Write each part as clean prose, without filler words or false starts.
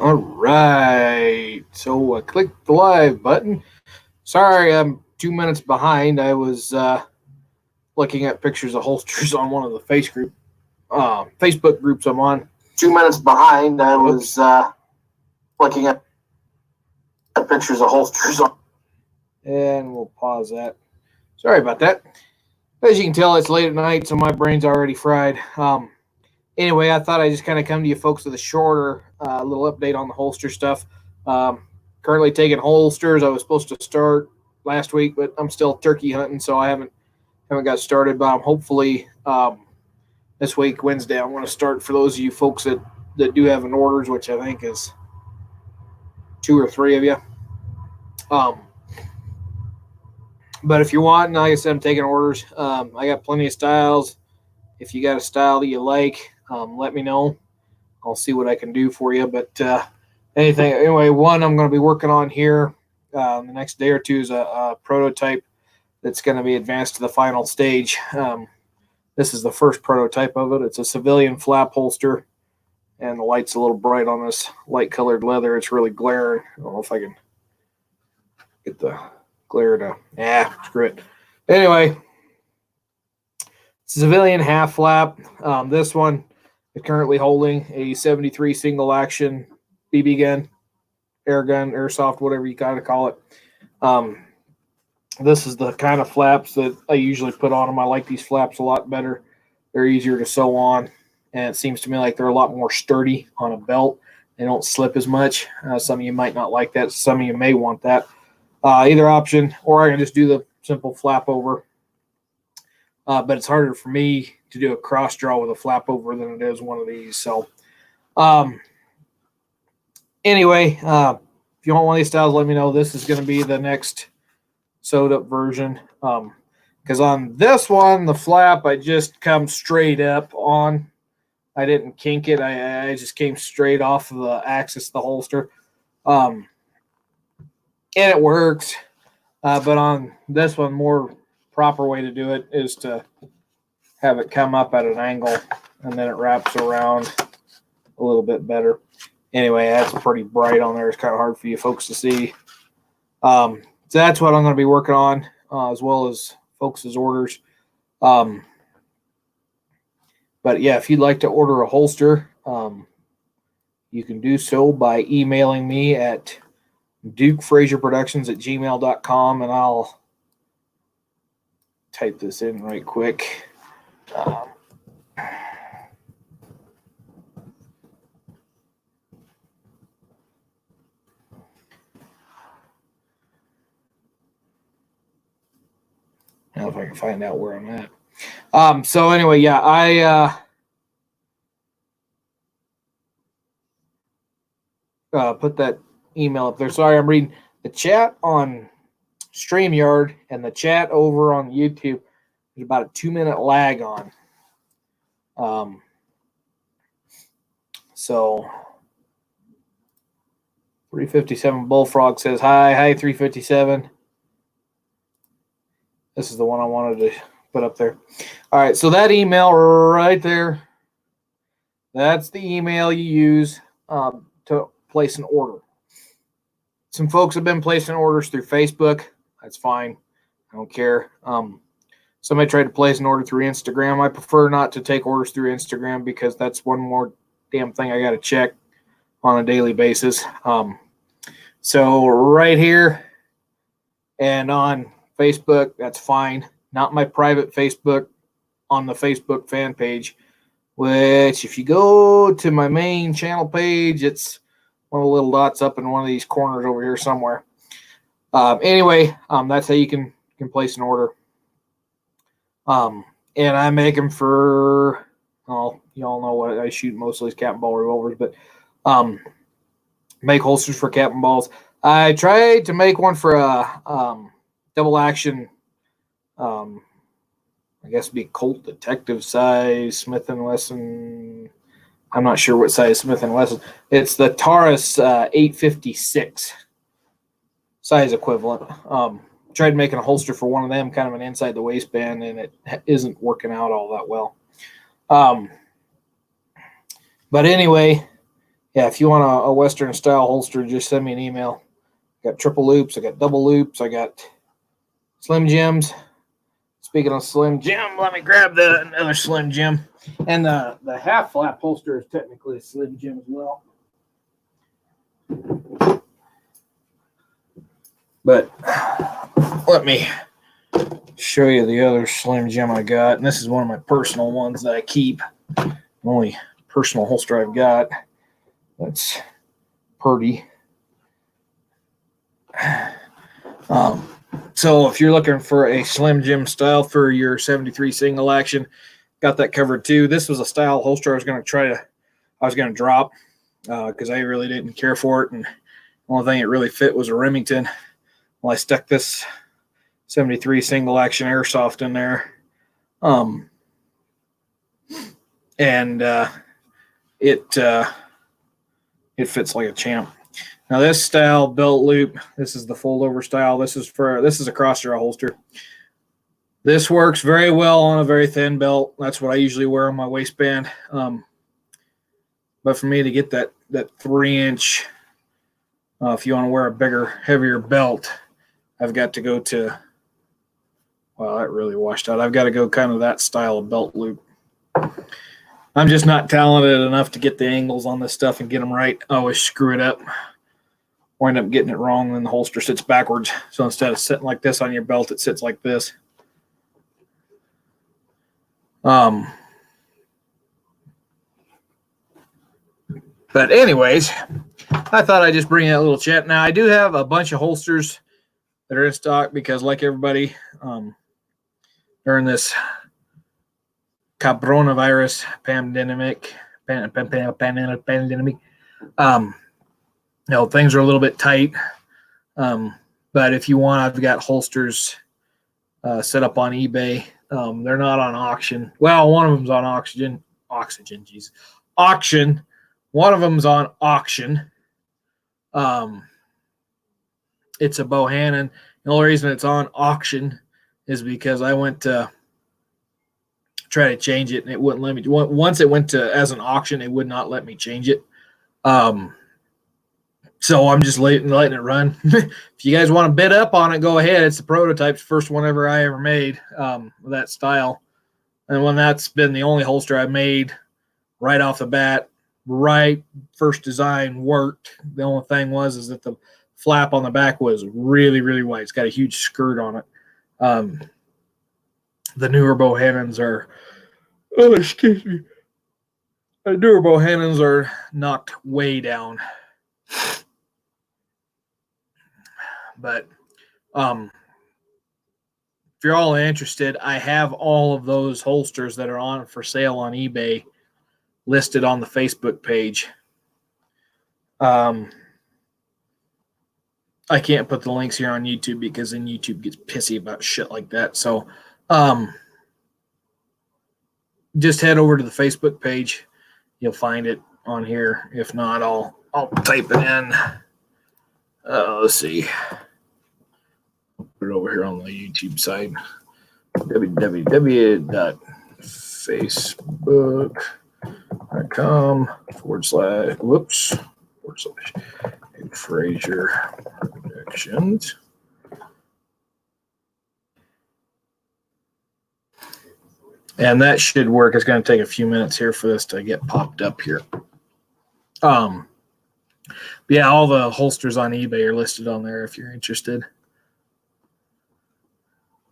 All right. So I clicked the live button. Sorry, I'm 2 minutes behind. I was looking at pictures of holsters on one of the Facebook groups I'm on. 2 minutes behind. I was looking at pictures of holsters on. And we'll pause that. Sorry about that. As you can tell, it's late at night, so my brain's already fried. Anyway, I thought I'd just kind of come to you folks with a shorter little update on the holster stuff. Currently taking holsters. I was supposed to start last week, but I'm still turkey hunting, so I haven't got started. But I'm hopefully this week, Wednesday, I'm going to start for those of you folks that do have an orders, which I think is 2 or 3 of you. But if you want, like I said, I'm taking orders. I got plenty of styles. If you got a style that you like, let me know. I'll see what I can do for you. But anyway, one I'm going to be working on here the next day or two is a prototype that's going to be advanced to the final stage. This is the first prototype of it. It's a civilian flap holster, and the light's a little bright on this light-colored leather. It's really glaring. I don't know if I can get the glare to... screw it. Anyway, civilian half flap. This one is currently holding a 73 single action BB gun, air gun, airsoft, whatever you kind of call it. This is the kind of flaps that I usually put on them. I like these flaps a lot better. They're easier to sew on, and it seems to me like they're a lot more sturdy on a belt. They don't slip as much. Some of you might not like that. Some of you may want that. Either option, or I can just do the simple flap over. But it's harder for me to do a cross draw with a flap over than it is one of these. So anyway, if you want one of these styles, let me know. This is going to be the next sewed up version. Because on this one, the flap, I just come straight up on. I didn't kink it. I just came straight off of the axis of the holster. And it works. But on this one, more proper way to do it is to have it come up at an angle, and then it wraps around a little bit better. Anyway, that's pretty bright on there. It's kind of hard for you folks to see. So that's what I'm going to be working on, as well as folks' orders. But yeah, if you'd like to order a holster, you can do so by emailing me at DukeFrazierProductions@gmail.com, and I'll type this in right quick. Now if I can find out where I'm at. So anyway, yeah, I put that email up there. Sorry, I'm reading the chat on StreamYard and the chat over on YouTube. There's about a 2-minute lag on. So 357 Bullfrog says hi 357. This is the one I wanted to put up there. All right, so that email right there, that's the email you use to place an order. Some folks have been placing orders through Facebook. That's fine. I don't care. Somebody tried to place an order through Instagram. I prefer not to take orders through Instagram because that's one more damn thing I got to check on a daily basis. So right here and on Facebook, that's fine. Not my private Facebook on the Facebook fan page, which if you go to my main channel page, it's one of the little dots up in one of these corners over here somewhere. Anyway, that's how you can place an order. And I make them for, well, you all know what I shoot most of these Captain Ball revolvers, but make holsters for Captain Balls. I tried to make one for a double action, I guess it'd be Colt Detective size Smith & Wesson. I'm not sure what size Smith & Wesson. It's the Taurus 856 size equivalent. Tried making a holster for one of them, kind of an inside the waistband, and it isn't working out all that well. But anyway, yeah, if you want a Western style holster, just send me an email. I got triple loops, I got double loops, I got Slim Jims. Speaking of Slim Jim, let me grab another Slim Jim. And the half flap holster is technically a Slim Jim as well. But let me show you the other Slim Jim I got. And this is one of my personal ones that I keep. The only personal holster I've got. That's Purdy. So if you're looking for a Slim Jim style for your 73 single action, got that covered too. This was a style holster I was going to drop because I really didn't care for it. And the only thing it really fit was a Remington. Well, I stuck this 73 single action airsoft in there. And it fits like a champ. Now this style belt loop, this is the fold over style. This is a cross-draw holster. This works very well on a very thin belt. That's what I usually wear on my waistband. But for me to get that 3-inch, if you want to wear a bigger, heavier belt, I've got to go to, well, that really washed out. I've got to go kind of that style of belt loop. I'm just not talented enough to get the angles on this stuff and get them right. I always screw it up. Or end up getting it wrong, and the holster sits backwards. So instead of sitting like this on your belt, it sits like this. But anyways, I thought I'd just bring you that little chat. Now, I do have a bunch of holsters that are in stock because, like everybody, during this coronavirus pandemic, things are a little bit tight. But if you want, I've got holsters set up on eBay. They're not on auction. Well, one of them's on auction. Auction. One of them's on auction. It's a Bohannon. The only reason it's on auction is because I went to try to change it and it wouldn't let me. Once it went to as an auction, it would not let me change it. So I'm just letting it run. If you guys want to bid up on it, go ahead. It's the prototype's first one I ever made with that style. And when that's been the only holster I made right off the bat, right first design worked. The only thing is that the flap on the back was really, really wide. It's got a huge skirt on it. The newer Bohannons are, the newer Bohannons are knocked way down. But if you're all interested, I have all of those holsters that are on for sale on eBay listed on the Facebook page. I can't put the links here on YouTube because then YouTube gets pissy about shit like that. So just head over to the Facebook page. You'll find it on here. If not, I'll type it in. Let's see. Put it over here on the YouTube side. www.facebook.com/Fraser Productions. And that should work. It's going to take a few minutes here for this to get popped up here. Yeah, all the holsters on eBay are listed on there if you're interested.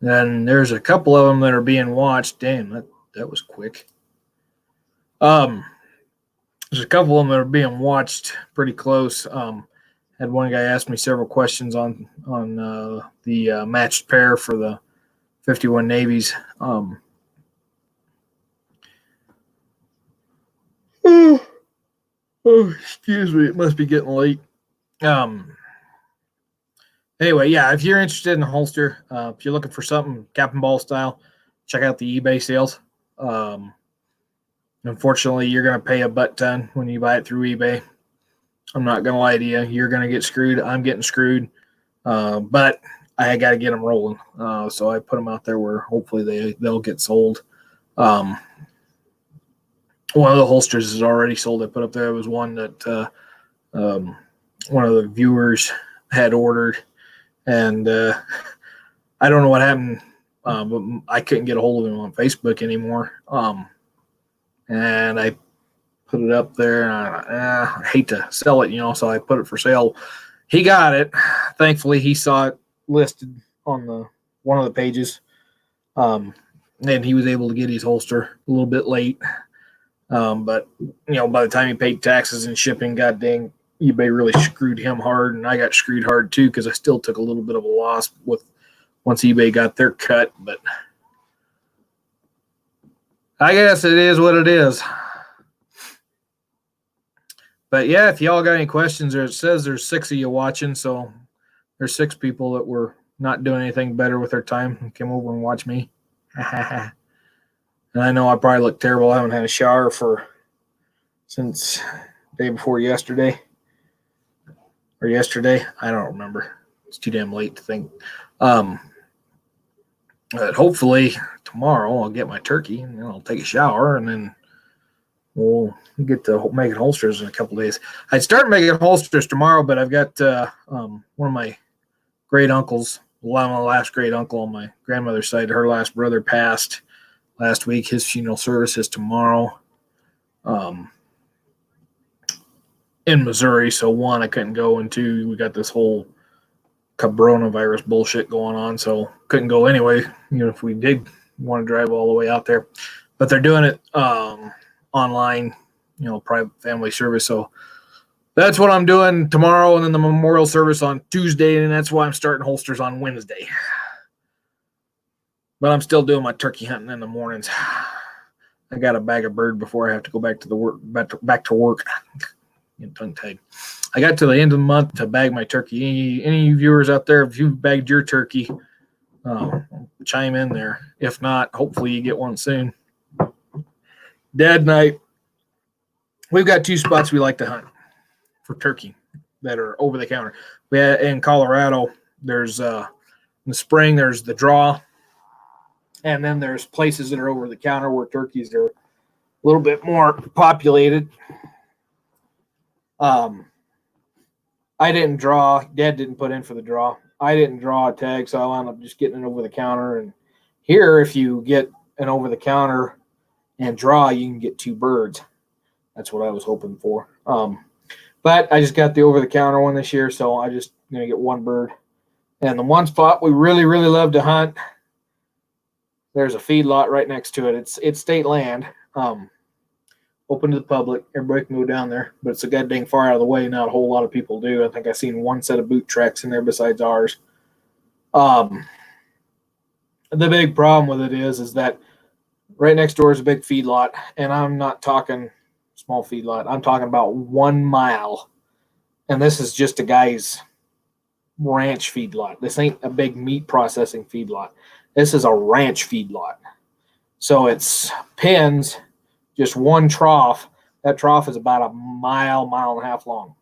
And there's a couple of them that are being watched. Damn, that was quick. There's a couple of them that are being watched pretty close. Had one guy ask me several questions on the matched pair for the 51 Navies. Excuse me, it must be getting late. Anyway, yeah, if you're interested in a holster, if you're looking for something Captain Ball style, check out the eBay sales. Unfortunately, you're going to pay a butt ton when you buy it through eBay. I'm not going to lie to you. You're going to get screwed. I'm getting screwed. But I got to get them rolling. So I put them out there where hopefully they'll get sold. one of the holsters is already sold. I put up there. It was one that one of the viewers had ordered, and I don't know what happened, but I couldn't get a hold of him on Facebook anymore. And I put it up there, and I hate to sell it, so I put it for sale. He got it. Thankfully, he saw it listed on one of the pages, and he was able to get his holster a little bit late. But by the time he paid taxes and shipping, god dang, eBay really screwed him hard, and I got screwed hard too because I still took a little bit of a loss once eBay got their cut. But I guess it is what it is. But yeah, if y'all got any questions, it says there's 6 of you watching, so there's 6 people that were not doing anything better with their time and came over and watched me. And I know I probably look terrible. I haven't had a shower since day before yesterday. Or yesterday. I don't remember. It's too damn late to think. But hopefully tomorrow I'll get my turkey and then I'll take a shower and then we'll get to making holsters in a couple days. I'd start making holsters tomorrow, but I've got one of my great uncles, my last great uncle on my grandmother's side. Her last brother passed last week. His funeral service is tomorrow in Missouri. So 1, I couldn't go, and 2, we got this whole coronavirus bullshit going on, so couldn't go anyway, if we did want to drive all the way out there. But they're doing it online, private family service. So that's what I'm doing tomorrow, and then the memorial service on Tuesday, and that's why I'm starting holsters on Wednesday. But I'm still doing my turkey hunting in the mornings. I got a bag of bird before I have to go back to back to work. Get tongue-tied. I got to the end of the month to bag my turkey. Any viewers out there, if you've bagged your turkey, chime in there. If not, hopefully you get one soon. Dad and I, we've got 2 spots we like to hunt for turkey that are over the counter. In Colorado, there's in the spring, there's the draw, and then there's places that are over the counter where turkeys are a little bit more populated. I didn't draw. Dad didn't put in for the draw. I didn't draw a tag, so I wound up just getting it over the counter. And here, if you get an over the counter and draw, you can get 2 birds. That's what I was hoping for. But I just got the over the counter one this year, so I just going to get 1 bird. And the one spot we really, really love to hunt, there's a feed lot right next to it. It's state land. Open to the public. Everybody can go down there, but it's a goddamn far out of the way. Not a whole lot of people do. I think I've seen 1 set of boot tracks in there besides ours. The big problem with it is that right next door is a big feed lot, and I'm not talking small feed lot. I'm talking about 1 mile, and this is just a guy's ranch feed lot. This ain't a big meat processing feed lot. This is a ranch feed lot. So it's pens, just 1 trough. That trough is about a mile and a half long.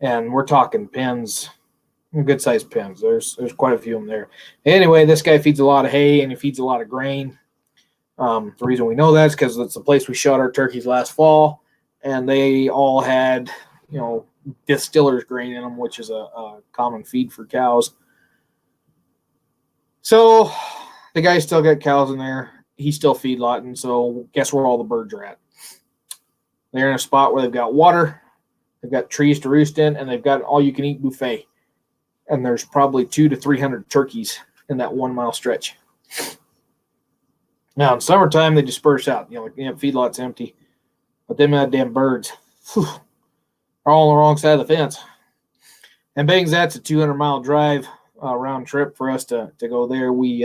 And we're talking pens, good sized pens. There's quite a few of them there. Anyway, this guy feeds a lot of hay and he feeds a lot of grain. The reason we know that is because it's the place we shot our turkeys last fall, and they all had, distiller's grain in them, which is a common feed for cows. So the guy still got cows in there. He's still feedlotting, so guess where all the birds are at? They're in a spot where they've got water, they've got trees to roost in, and they've got an all-you-can-eat buffet. And there's probably 200 to 300 turkeys in that 1 mile stretch. Now, in summertime, they disperse out. Feedlot's empty. But them goddamn birds are all on the wrong side of the fence. And being that's a 200-mile drive, round trip for us to go there, we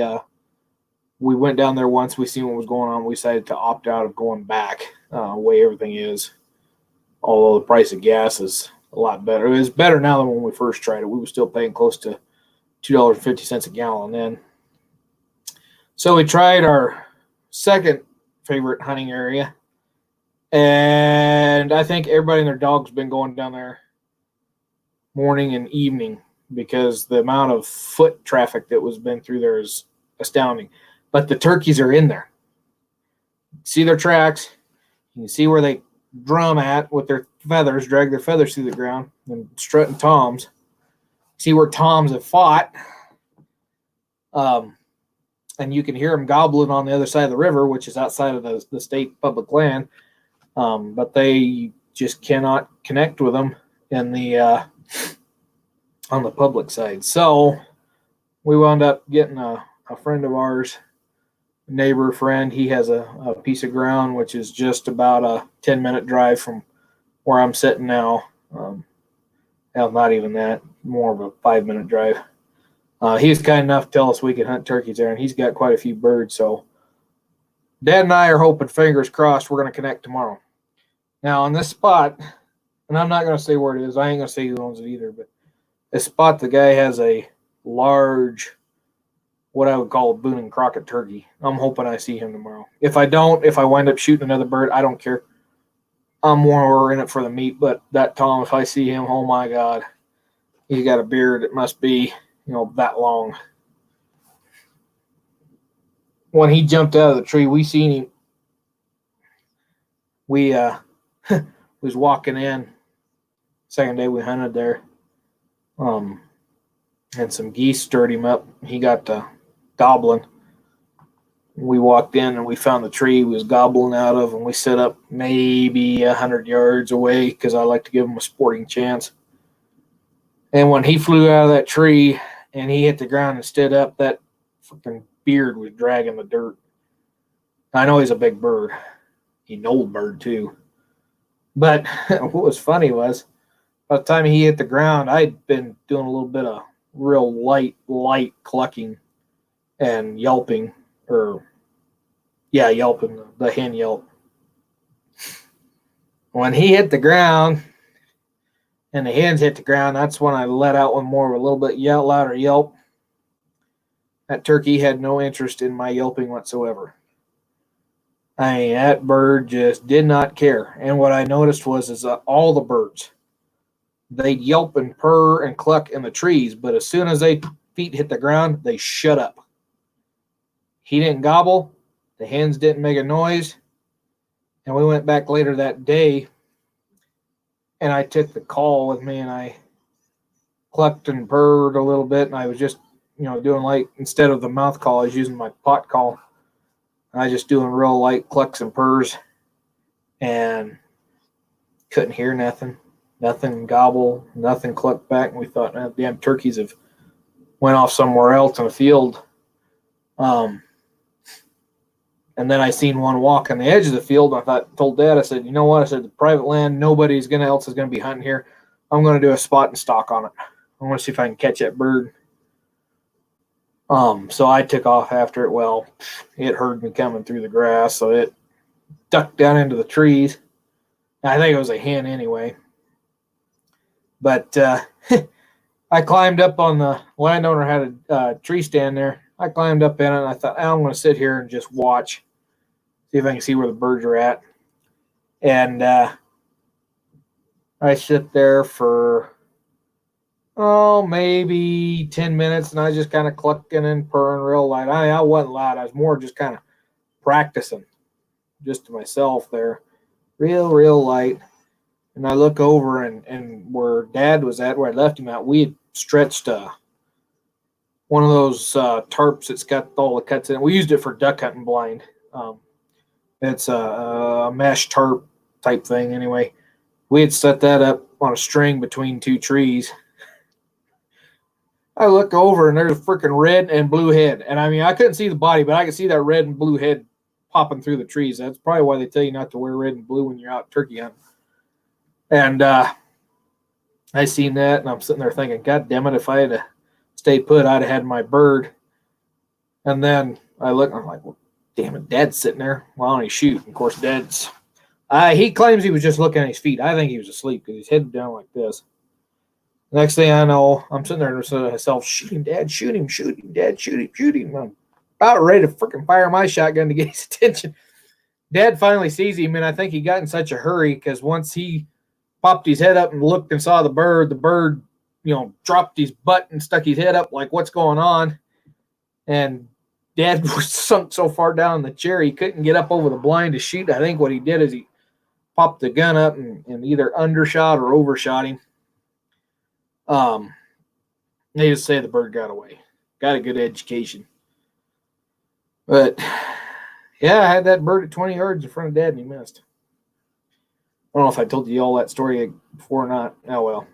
went down there once. We seen what was going on. We decided to opt out of going back the way everything is. Although the price of gas is a lot better. It was better now than when we first tried it. We were still paying close to $2.50 a gallon then. So we tried our second favorite hunting area. And I think everybody and their dog's been going down there morning and evening because the amount of foot traffic that was been through there is astounding. But the turkeys are in there. See their tracks. You can see where they drum at with their feathers, drag their feathers through the ground, and strutting toms. See where toms have fought. And you can hear them gobbling on the other side of the river, which is outside of the state public land. But they just cannot connect with them in the on the public side. So we wound up getting a friend of ours, neighbor friend. He has a piece of ground which is just about a 10-minute drive from where I'm sitting now. Hell, not even that, more of a 5-minute drive. He was kind enough to tell us we could hunt turkeys there, and he's got quite a few birds. So Dad and I are hoping, fingers crossed, we're going to connect tomorrow. Now, on this spot, and I'm not going to say where it is. I ain't going to say who owns it either, but this spot, the guy has a large, what I would call a Boone and Crockett turkey. I'm hoping I see him tomorrow. If I don't, if I wind up shooting another bird, I don't care. I'm more in it for the meat, but that Tom, if I see him, oh my God, he's got a beard that must be, that long. When he jumped out of the tree, we seen him. We was walking in. Second day we hunted there. And some geese stirred him up. He got gobbling. We walked in and we found the tree he was gobbling out of, and we set up maybe 100 yards away because I like to give him a sporting chance. And when he flew out of that tree and he hit the ground and stood up, that freaking beard was dragging the dirt. I know he's a big bird. He's an old bird too. But what was funny was, by the time he hit the ground, I'd been doing a little bit of real light clucking and yelping, yelping, the hen yelp. When he hit the ground and the hens hit the ground, that's when I let out one more of a little bit louder yelp. That turkey had no interest in my yelping whatsoever. That bird just did not care. And what I noticed was all the birds, they'd yelp and purr and cluck in the trees, but as soon as their feet hit the ground, they shut up. He didn't gobble. The hens didn't make a noise. And we went back later that day, and I took the call with me, and I clucked and purred a little bit, and I was just, doing light, instead of the mouth call, I was using my pot call. I was just doing real light clucks and purrs, and couldn't hear nothing. Nothing gobble, nothing cluck back. And we thought, damn, turkeys have went off somewhere else in the field. And then I seen one walk on the edge of the field. I told Dad, I said, you know what? I said, the private land, nobody else is going to be hunting here. I'm going to do a spot and stalk on it. I want to see if I can catch that bird. So I took off after it. Well, it heard me coming through the grass, so it ducked down into the trees. I think it was a hen anyway. But I climbed up on the landowner had a tree stand there. I climbed up in it, and I thought, I'm going to sit here and just watch, see if I can see where the birds are at. And I sit there for, maybe 10 minutes, and I was just kind of clucking and purring real light. I wasn't loud. I was more just kind of practicing just to myself there, real light. And I look over, and where Dad was at, where I left him at, we had stretched one of those tarps that's got all the cuts in it. We used it for duck hunting blind. It's a mesh tarp type thing anyway. We had set that up on a string between two trees. I look over, and there's a freaking red and blue head. And I mean, I couldn't see the body, but I could see that red and blue head popping through the trees. That's probably why they tell you not to wear red and blue when you're out turkey hunting. And I seen that, and I'm sitting there thinking, God damn it, if I had stayed put, I'd have had my bird. And then I look, and I'm like, well, damn it, Dad's sitting there. Why don't he shoot? And of course, Dad's, he claims he was just looking at his feet. I think he was asleep because he's head down like this. Next thing I know, I'm sitting there to myself, shoot him, Dad, shoot him, Dad, shoot him. I'm about ready to freaking fire my shotgun to get his attention. Dad finally sees him, and I think he got in such a hurry because once he popped his head up and looked and saw the bird, dropped his butt and stuck his head up like, what's going on? And Dad was sunk so far down in the chair he couldn't get up over the blind to shoot. I think what he did is he popped the gun up and either undershot or overshot him. They just say the bird got away. Got a good education. But, yeah, I had that bird at 20 yards in front of Dad, and he missed. I don't know if I told you all that story before or not. Oh, well.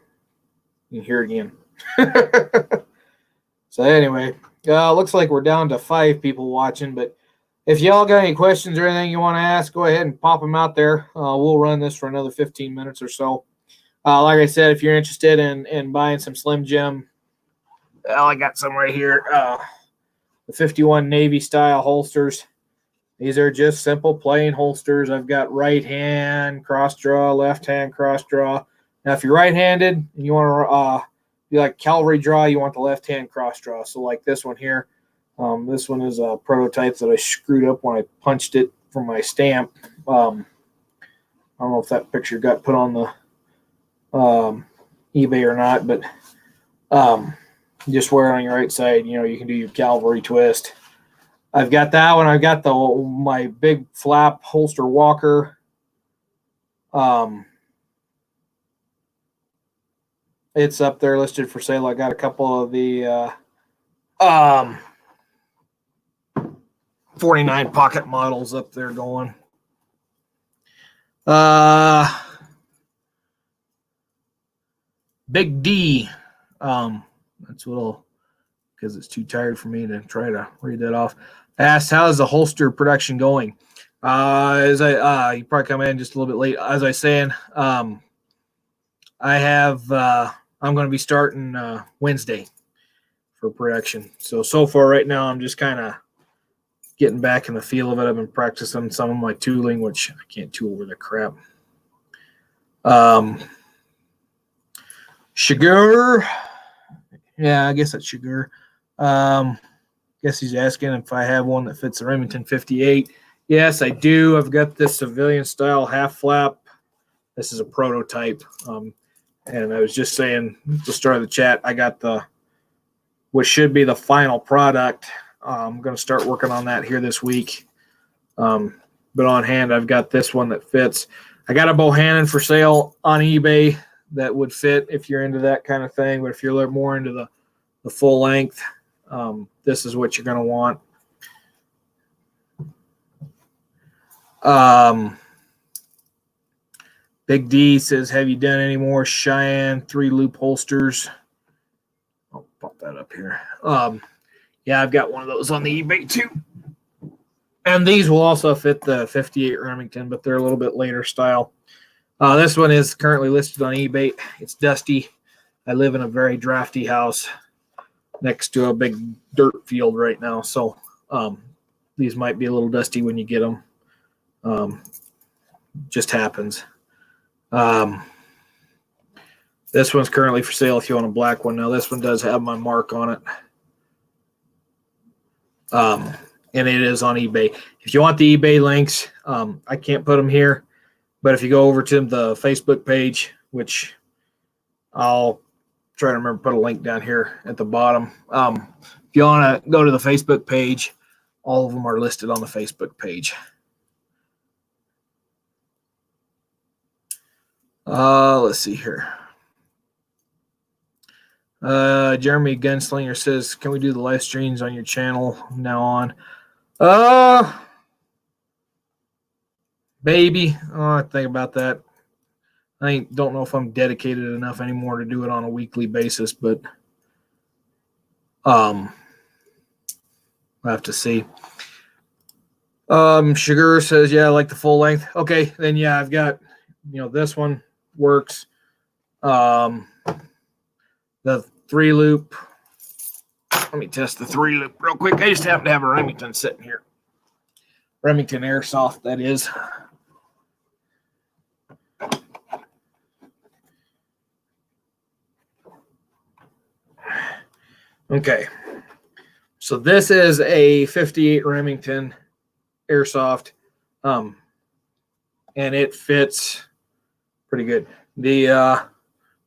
You can hear it again. So, anyway, looks like we're down to 5 people watching. But if y'all got any questions or anything you want to ask, go ahead and pop them out there. We'll run this for another 15 minutes or so. Like I said, if you're interested in buying some Slim Jim, I got some right here. The 51 Navy style holsters. These are just simple plain holsters. I've got right hand cross draw, left hand cross draw. Now, if you're right-handed and you want to be like cavalry draw, you want the left hand cross draw. So like this one here. This one is a prototype that I screwed up when I punched it from my stamp. I don't know if that picture got put on the eBay or not, but just wear it on your right side. You can do your cavalry twist. I've got that one. I've got my big flap holster walker. It's up there listed for sale. I got a couple of the 49 pocket models up there going. Big D. That's what because it's too tired for me to try to read that off. Asked, how is the holster production going? As I you probably come in just a little bit late. As I was saying, I'm going to be starting Wednesday for production. So far right now, I'm just kind of getting back in the feel of it. I've been practicing some of my tooling, which I can't tool with the crap. Sugar. Yeah, I guess that's Sugar. Guess he's asking if I have one that fits the Remington 58. Yes, I do. I've got this civilian style half flap. This is a prototype. And I was just saying at the start of the chat, I got what should be the final product. I'm going to start working on that here this week. But on hand, I've got this one that fits. I got a Bohannon for sale on eBay that would fit if you're into that kind of thing. But if you're a little more into the full length, this is what you're going to want. Big D says, have you done any more Cheyenne 3-loop holsters? I'll pop that up here. Yeah, I've got one of those on the eBay too. And these will also fit the 58 Remington, but they're a little bit later style. This one is currently listed on eBay. It's dusty. I live in a very drafty house next to a big dirt field right now. So these might be a little dusty when you get them. Just happens. This one's currently for sale if you want a black one. Now, this one does have my mark on it. And it is on eBay. If you want the eBay links, I can't put them here. But if you go over to the Facebook page, which I'll try to remember to put a link down here at the bottom. If you want to go to the Facebook page, all of them are listed on the Facebook page. Let's see here. Jeremy Gunslinger says, can we do the live streams on your channel from now on? Maybe. I think about that. I don't know if I'm dedicated enough anymore to do it on a weekly basis, but I'll have to see. Sugar says, yeah, I like the full length. Okay, then yeah, I've got, this one works. The 3-loop. Let me test the 3-loop real quick. I just happen to have a Remington sitting here. Remington Airsoft, that is. Okay. So this is a 58 Remington Airsoft. And it fits pretty good. The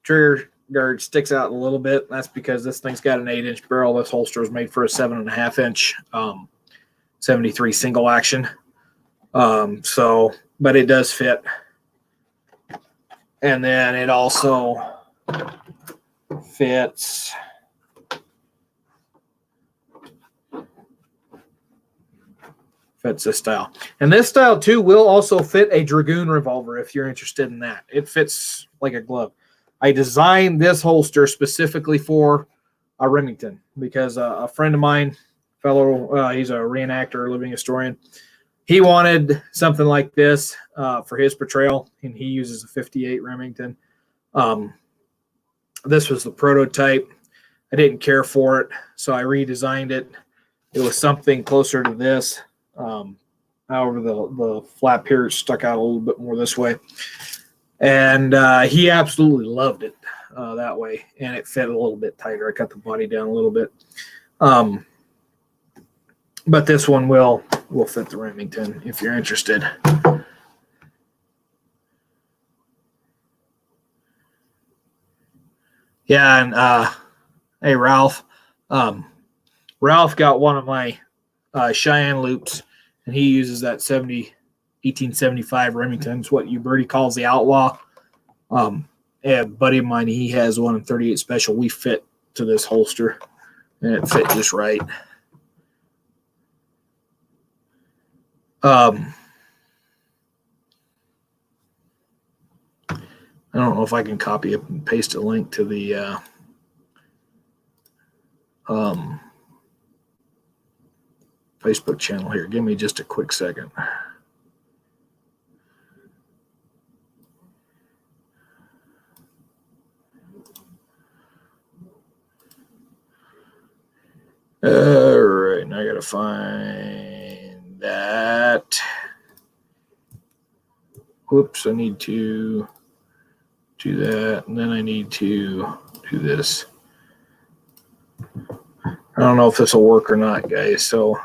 trigger guard sticks out a little bit. That's because this thing's got an 8-inch barrel. This holster is made for a 7.5-inch 73 single action. But it does fit. And then it also fits this style. And this style too will also fit a Dragoon revolver if you're interested in that. It fits like a glove. I designed this holster specifically for a Remington because a friend of mine, he's a reenactor, living historian, he wanted something like this for his portrayal, and he uses a 58 Remington. This was the prototype. I didn't care for it, so I redesigned it. It was something closer to this. However, the flap here stuck out a little bit more this way. And he absolutely loved it that way, and it fit a little bit tighter. I cut the body down a little bit. But this one will fit the Remington if you're interested. Yeah, and hey, Ralph. Ralph got one of my Cheyenne loops, and he uses that 1875 Remington. It's what Birdie calls the Outlaw. A buddy of mine, he has one in 38 Special. We fit to this holster, and it fit just right. I don't know if I can copy and paste a link to the Facebook channel here. Give me just a quick second. All right, now I gotta find that. Whoops, I need to do that, and then I need to do this. I don't know if this will work or not, guys, so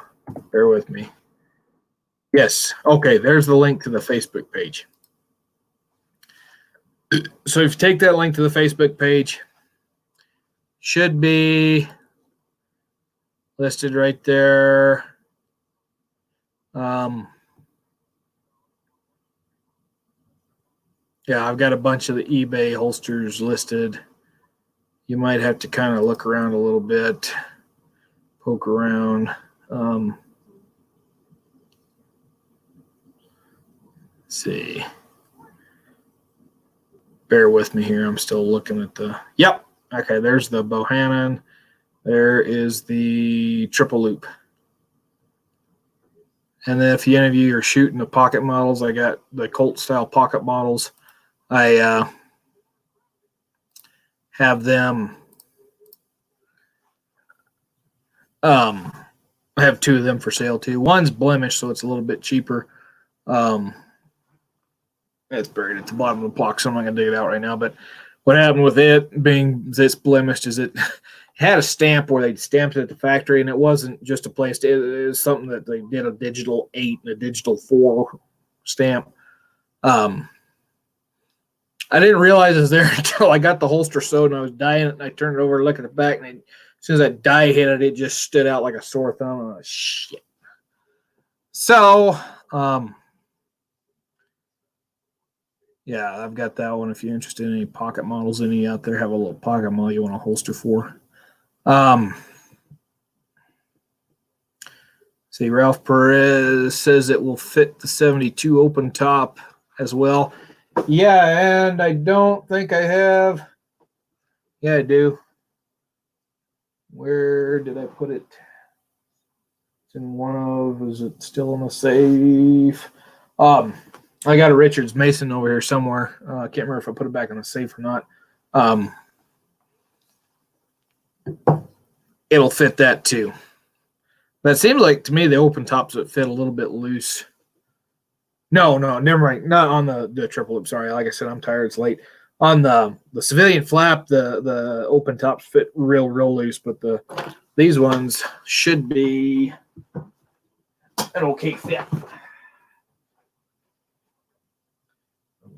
bear with me. Yes, okay, there's the link to the Facebook page. So if you take that link to the Facebook page, should be listed right there. Yeah, I've got a bunch of the eBay holsters listed. You might have to kind of look around a little bit, poke around. Let's see. Bear with me here. I'm still looking at the... Yep. Okay, there's the Bohannon. There is the triple loop. And then if any of you are shooting the pocket models, I got the Colt style pocket models. I have them. I have two of them for sale too. One's blemished, so it's a little bit cheaper. It's buried at the bottom of the box, so I'm not going to dig it out right now. But what happened with it being this blemished is it had a stamp where they stamped it at the factory, and it wasn't just a place. It was something that they did a digital 8 and a digital 4 stamp. I didn't realize it was there until I got the holster sewed and I was dyeing it, and I turned it over to look at the back, and as soon as that dye hit it, it just stood out like a sore thumb. And I was, shit. So, yeah, I've got that one. If you're interested in any pocket models, any out there have a little pocket model you want a holster for. See, Ralph Perez says it will fit the 72 open top as well. Yeah, and I don't think I have. Yeah, I do. Where did I put it? It's in one of. Is it still in the safe? I got a Richards Mason over here somewhere. I can't remember if I put it back in the safe or not. It'll fit that too. That seems like to me the open tops would fit a little bit loose. No, never mind. Not on the triple loop. Sorry, like I said, I'm tired. It's late. On the civilian flap, the open tops fit real loose, but these ones should be an okay fit.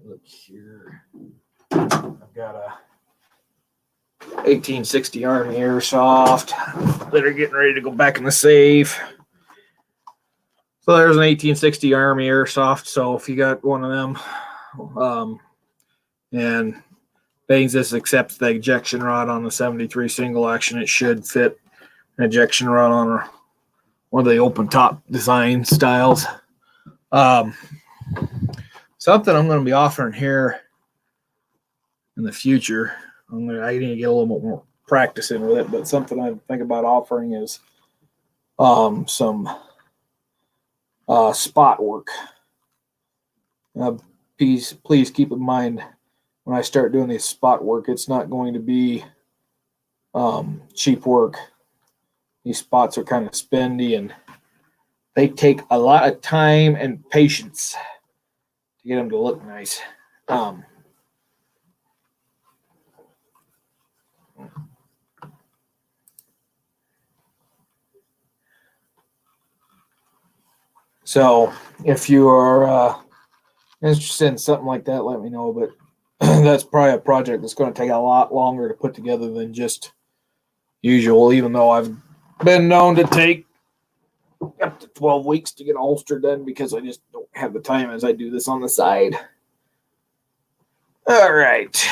Look here. I've got a 1860 Army Airsoft that are getting ready to go back in the safe. So there's an 1860 Army Airsoft. So if you got one of them, And being this accepts the ejection rod on the 73 single action, it should fit an ejection rod on one of the open top design styles. Something I'm going to be offering here in the future. I need to get a little bit more practice in with it, but something I think about offering is some spot work. Please keep in mind when I start doing this spot work, it's not going to be cheap work. These spots are kind of spendy and they take a lot of time and patience to get them to look nice. So if you are interested in something like that, let me know. But that's probably a project that's going to take a lot longer to put together than just usual, even though I've been known to take up to 12 weeks to get a holster done because I just don't have the time as I do this on the side. All right.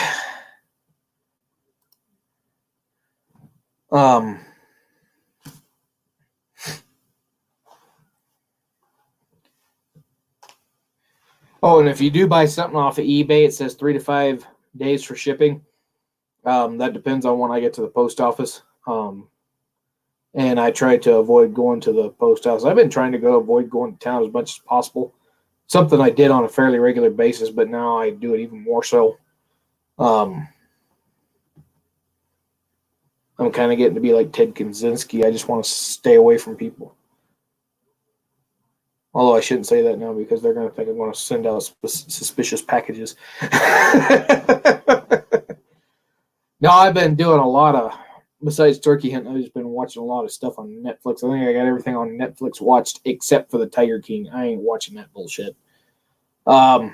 Oh, and if you do buy something off of eBay, it says 3 to 5 days for shipping. That depends on when I get to the post office. And I try to avoid going to the post office. I've been trying to avoid going to town as much as possible. Something I did on a fairly regular basis, but now I do it even more so. I'm kind of getting to be like Ted Kaczynski. I just want to stay away from people. Although I shouldn't say that now because they're going to think I'm going to send out suspicious packages. No, I've been doing a lot of, besides turkey hunting, I've just been watching a lot of stuff on Netflix. I think I got everything on Netflix watched except for the Tiger King. I ain't watching that bullshit. Sorry,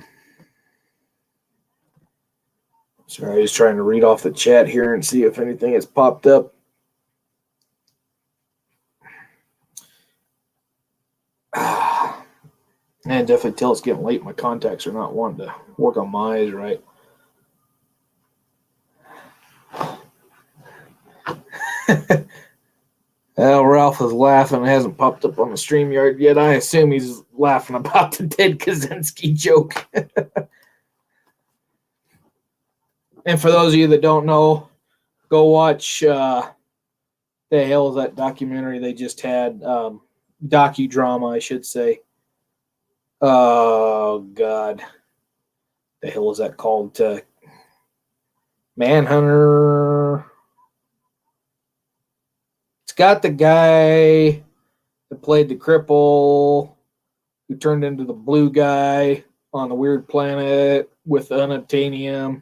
I was trying to read off the chat here and see if anything has popped up. And definitely tell it's getting late. My contacts are not wanting to work on my eyes right. Well, Ralph is laughing. It hasn't popped up on the StreamYard yet. I assume he's laughing about the Ted Kaczynski joke. And for those of you that don't know, go watch the hell is that documentary they just had? Docudrama, I should say. Oh, God. The hell is that called? Manhunter. It's got the guy that played the cripple who turned into the blue guy on the weird planet with unobtainium.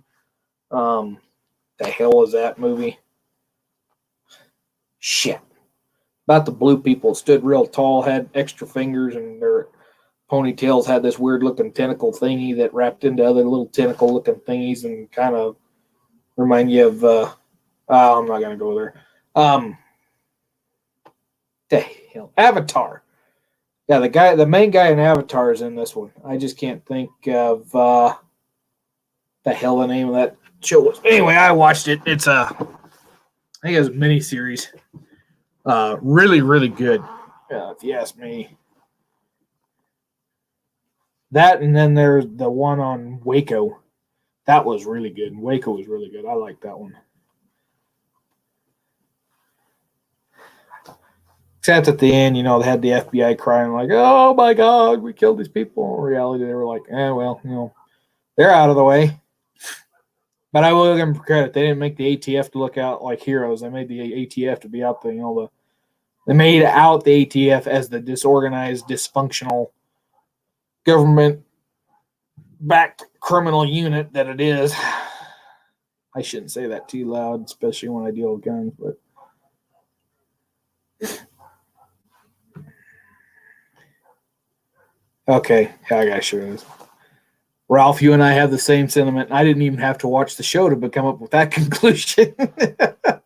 The hell is that movie? Shit. About the blue people. Stood real tall, had extra fingers, and their ponytails had this weird looking tentacle thingy that wrapped into other little tentacle looking thingies and kind of remind you of I'm not gonna go there. The hell, Avatar. Yeah, the main guy in Avatar is in this one. I just can't think of the hell the name of that show was. Anyway, I watched it. It's I think it was a miniseries. Really, really good. If you ask me. That, and then there's the one on Waco. That was really good. Waco was really good. I like that one. Except at the end, they had the FBI crying like, oh my God, we killed these people. In reality, they were like, well, they're out of the way. But I will give them credit. They didn't make the ATF to look out like heroes. They made the ATF to be out there, they made out the ATF as the disorganized, dysfunctional government-backed criminal unit that it is. I shouldn't say that too loud, especially when I deal with guns, but okay, I gotta share this. Ralph, you and I have the same sentiment. I didn't even have to watch the show to come up with that conclusion. I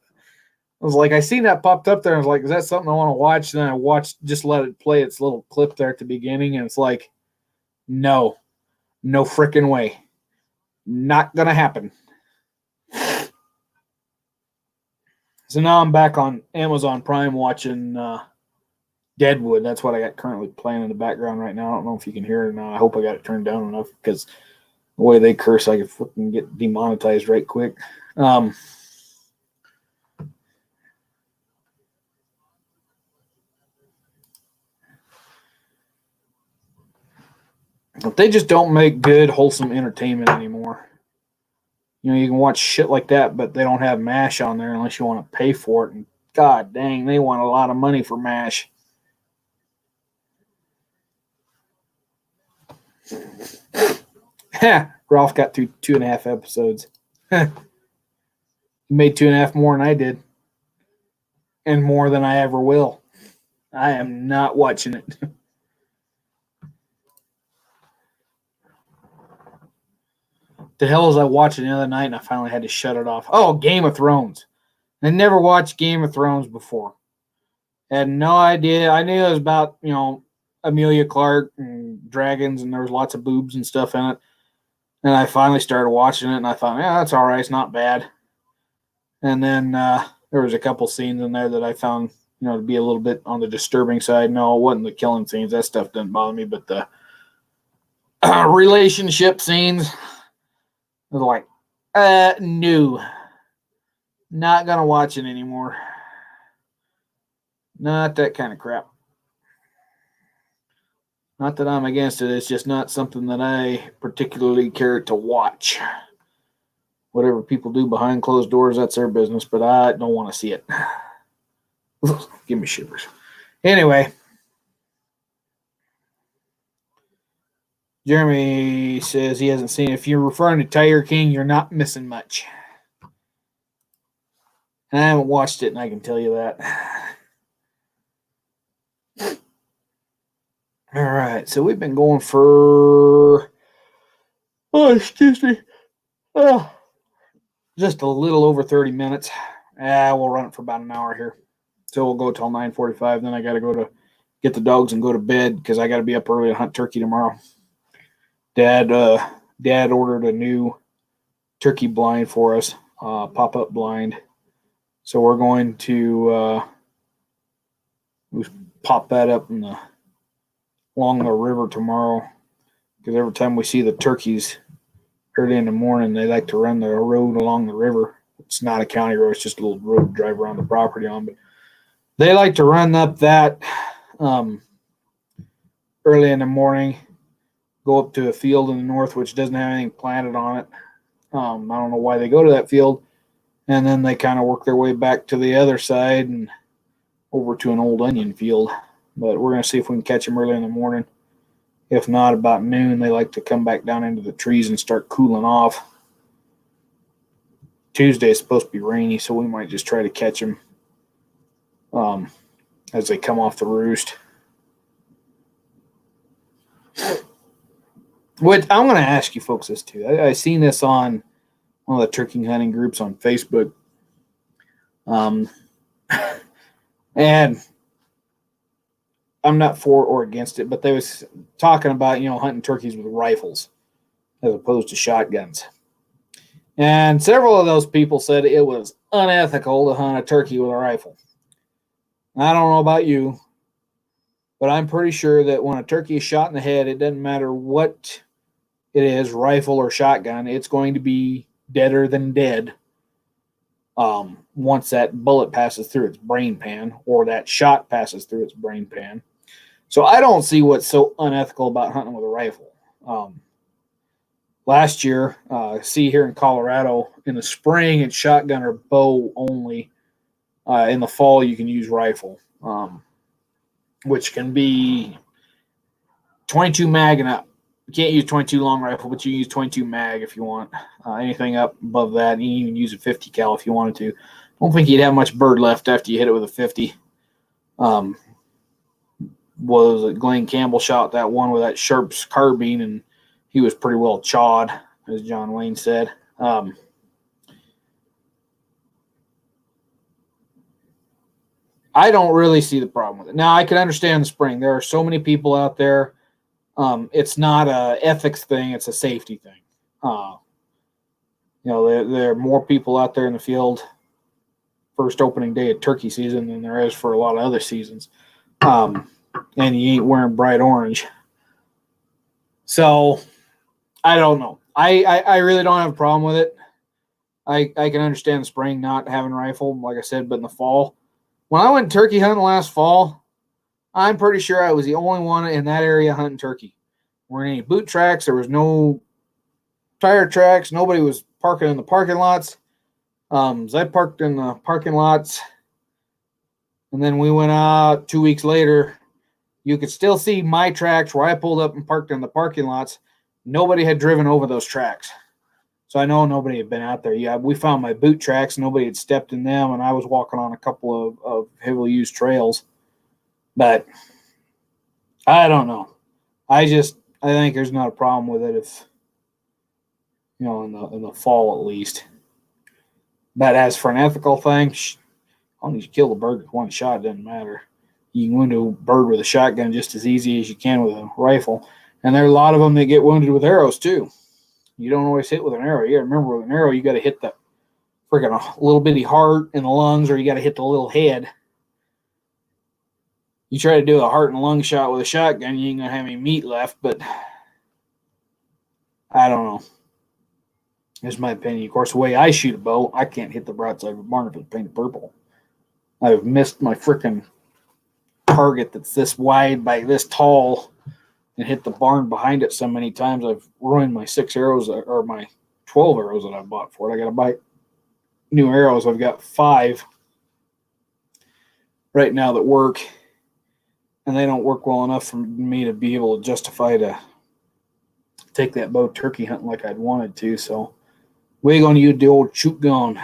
was like, I seen that popped up there. I was like, is that something I want to watch? And then I just let it play its little clip there at the beginning, and it's like, no freaking way. Not going to happen. So now I'm back on Amazon Prime watching Deadwood. That's what I got currently playing in the background right now. I don't know if you can hear it or not. I hope I got it turned down enough because the way they curse, I could fucking get demonetized right quick. But they just don't make good, wholesome entertainment anymore. You know, you can watch shit like that, but they don't have MASH on there unless you want to pay for it. And god dang, they want a lot of money for MASH. Ralph got through 2.5 episodes. He made 2.5 more than I did. And more than I ever will. I am not watching it. The hell was I watching the other night and I finally had to shut it off? Oh, Game of Thrones. I never watched Game of Thrones before. Had no idea. I knew it was about, Amelia Clark and dragons and there was lots of boobs and stuff in it. And I finally started watching it and I thought, yeah, that's all right. It's not bad. And then there was a couple scenes in there that I found, to be a little bit on the disturbing side. No, it wasn't the killing scenes. That stuff doesn't bother me. But the relationship scenes, I was like, no. Not going to watch it anymore. Not that kind of crap. Not that I'm against it. It's just not something that I particularly care to watch. Whatever people do behind closed doors, that's their business, but I don't want to see it. Give me shivers. Anyway. Jeremy says he hasn't seen it. If you're referring to Tiger King, you're not missing much. And I haven't watched it, and I can tell you that. All right, so we've been going for, just a little over 30 minutes. We'll run it for about an hour here. So we'll go till 9:45. Then I got to go to get the dogs and go to bed because I got to be up early to hunt turkey tomorrow. Dad ordered a new turkey blind for us, pop-up blind. So we're going to pop that up along the river tomorrow. Because every time we see the turkeys early in the morning, they like to run the road along the river. It's not a county road; it's just a little road to drive around the property on. But they like to run up that early in the morning. Go up to a field in the north which doesn't have anything planted on it. I don't know why they go to that field. And then they kind of work their way back to the other side and over to an old onion field. But we're going to see if we can catch them early in the morning. If not, about noon, they like to come back down into the trees and start cooling off. Tuesday is supposed to be rainy, so we might just try to catch them as they come off the roost. What I'm going to ask you folks this too. I seen this on one of the turkey hunting groups on Facebook. And I'm not for or against it, but they was talking about, hunting turkeys with rifles as opposed to shotguns. And several of those people said it was unethical to hunt a turkey with a rifle. I don't know about you, but I'm pretty sure that when a turkey is shot in the head, it doesn't matter what it is, rifle or shotgun, it's going to be deader than dead once that bullet passes through its brain pan or that shot passes through its brain pan. So I don't see what's so unethical about hunting with a rifle. Last year, here in Colorado, in the spring, it's shotgun or bow only. In the fall, you can use rifle, which can be 22 mag and up. You can't use 22 long rifle, but you can use 22 mag if you want. Anything up above that, you can even use a 50 cal if you wanted to. Don't think you'd have much bird left after you hit it with a 50. Was it Glenn Campbell shot that one with that Sharps carbine, and he was pretty well chawed, as John Wayne said. I don't really see the problem with it. Now, I can understand the spring. There are so many people out there. It's not a ethics thing. It's a safety thing. There are more people out there in the field first opening day of turkey season than there is for a lot of other seasons. And you ain't wearing bright orange. So I don't know. I really don't have a problem with it. I can understand the spring not having a rifle, like I said, but in the fall, when I went turkey hunting last fall, I'm pretty sure I was the only one in that area hunting turkey. There weren't any boot tracks. There was no tire tracks. Nobody was parking in the parking lots. So I parked in the parking lots, and then we went out 2 weeks later. You could still see my tracks where I pulled up and parked in the parking lots. Nobody had driven over those tracks. So I know nobody had been out there. Yeah, we found my boot tracks. Nobody had stepped in them, and I was walking on a couple of heavily used trails. But I don't know. I think there's not a problem with it if, in the fall at least. But as for an ethical thing, as long as you kill the bird with one shot, it doesn't matter. You can wound a bird with a shotgun just as easy as you can with a rifle. And there are a lot of them that get wounded with arrows too. You don't always hit with an arrow. You got to remember, with an arrow, you got to hit the freaking little bitty heart in the lungs, or you got to hit the little head. You try to do a heart and lung shot with a shotgun, you ain't going to have any meat left, but I don't know. That's my opinion. Of course, the way I shoot a bow, I can't hit the broadside of a barn if it's painted purple. I've missed my freaking target that's this wide by this tall and hit the barn behind it so many times I've ruined my 6 arrows or my 12 arrows that I bought for it. I got to buy new arrows. I've got 5 right now that work, and they don't work well enough for me to be able to justify to take that bow turkey hunting like I'd wanted to. So we're going to use the old shoot gun.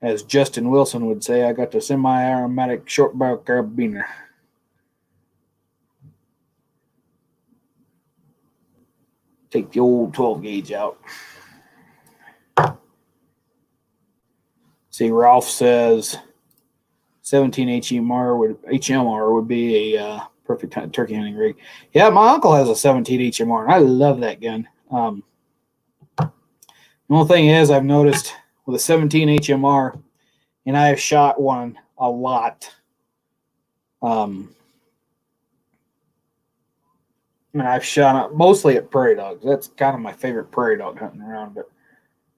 As Justin Wilson would say, I got the semi-aromatic short barrel carabiner. Take the old 12 gauge out. See, Ralph says 17 HMR would be a perfect turkey hunting rig. Yeah, my uncle has a 17 HMR, and I love that gun. The only thing is, I've noticed with a 17 HMR, and I have shot one a lot. And I've shot it mostly at prairie dogs. That's kind of my favorite prairie dog hunting around. But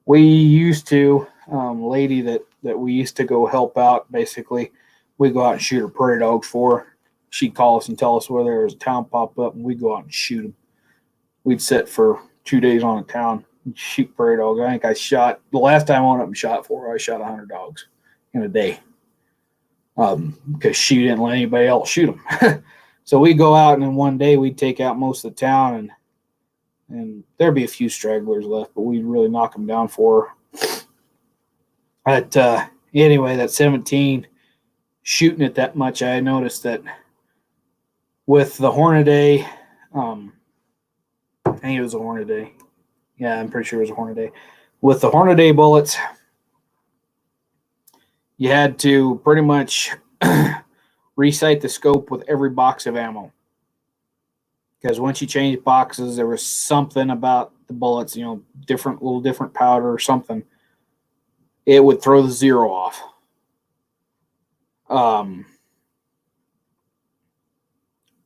we used to, lady that we used to go help out, basically, we'd go out and shoot her prairie dogs for her. She'd call us and tell us where there was a town pop up, and we'd go out and shoot them. We'd sit for 2 days on a town and shoot prairie dogs. I think I shot, the last time I went up and shot for her, I shot 100 dogs in a day. Because she didn't let anybody else shoot them. So we'd go out, and in one day we'd take out most of the town, and there'd be a few stragglers left, but we'd really knock them down for her. But anyway, that 17, shooting it that much, I noticed that with the Hornaday, I think it was a Hornaday. Yeah, I'm pretty sure it was a Hornaday. With the Hornaday bullets, you had to pretty much resight the scope with every box of ammo. Because once you change boxes, there was something about the bullets, different powder or something. It would throw the zero off.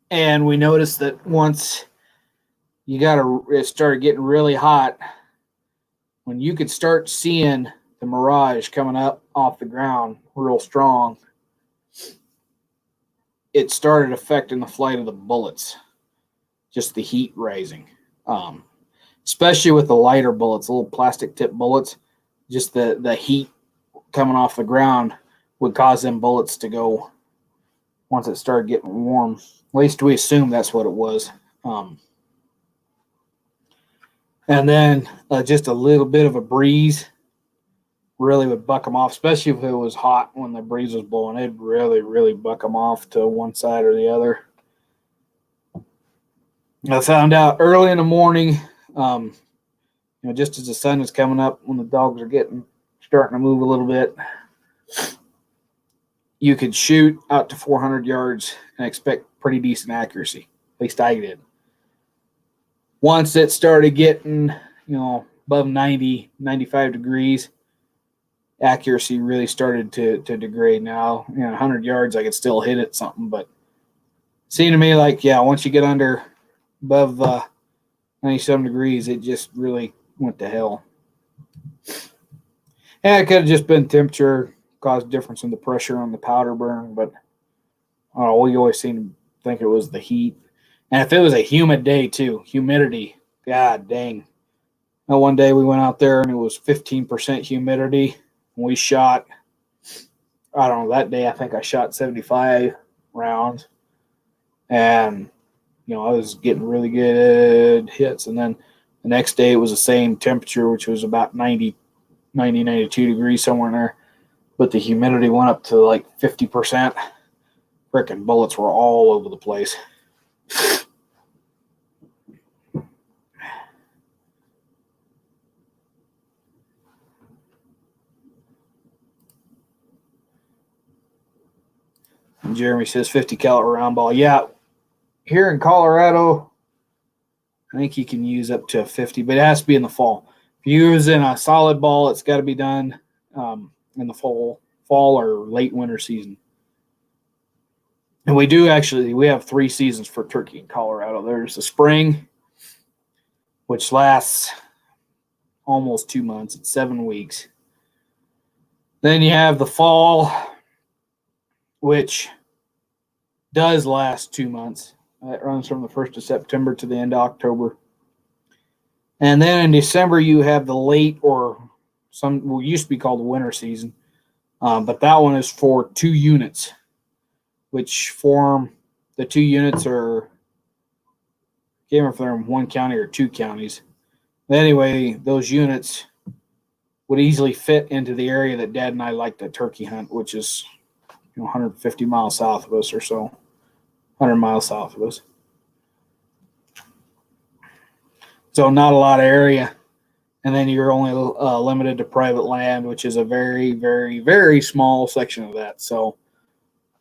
And we noticed that once it started getting really hot, when you could start seeing the mirage coming up off the ground real strong, it started affecting the flight of the bullets, just the heat rising. Especially with the lighter bullets, little plastic tip bullets, just the heat coming off the ground would cause them bullets to go once it started getting warm. At least we assumed that's what it was. And then just a little bit of a breeze really would buck them off, especially if it was hot when the breeze was blowing. It'd really, really buck them off to one side or the other. I found out early in the morning, just as the sun is coming up, when the dogs are starting to move a little bit, you could shoot out to 400 yards and expect pretty decent accuracy. At least I did. Once it started getting, above 90, 95 degrees, accuracy really started to degrade. Now, 100 yards, I could still hit it something, but it seemed to me like, once you get under above 97 degrees, it just really went to hell. And it could have just been temperature, caused difference in the pressure on the powder burn, but we always seem to think it was the heat. And if it was a humid day too, humidity, god dang. Now, one day we went out there and it was 15% humidity. And we shot, I don't know, that day I think I shot 75 rounds. And, I was getting really good hits. And then the next day it was the same temperature, which was about 90, 92 degrees, somewhere in there. But the humidity went up to like 50%. Frickin' bullets were all over the place. And Jeremy says 50 caliber round ball. Yeah, here in Colorado, I think you can use up to 50, but it has to be in the fall. If you're using a solid ball, it's got to be done in the fall or late winter season. And we have 3 seasons for turkey in Colorado. There's the spring, which lasts almost 2 months. It's 7 weeks. Then you have the fall, which does last 2 months. It runs from the 1st of September to the end of October. And then in December, you have the late used to be called the winter season. But that one is for 2 units, which form the 2 units are, I can't remember if they're in 1 county or 2 counties. But anyway, those units would easily fit into the area that Dad and I like to turkey hunt, which is 150 miles south of us or so, 100 miles south of us. So not a lot of area. And then you're only limited to private land, which is a very, very, very small section of that. So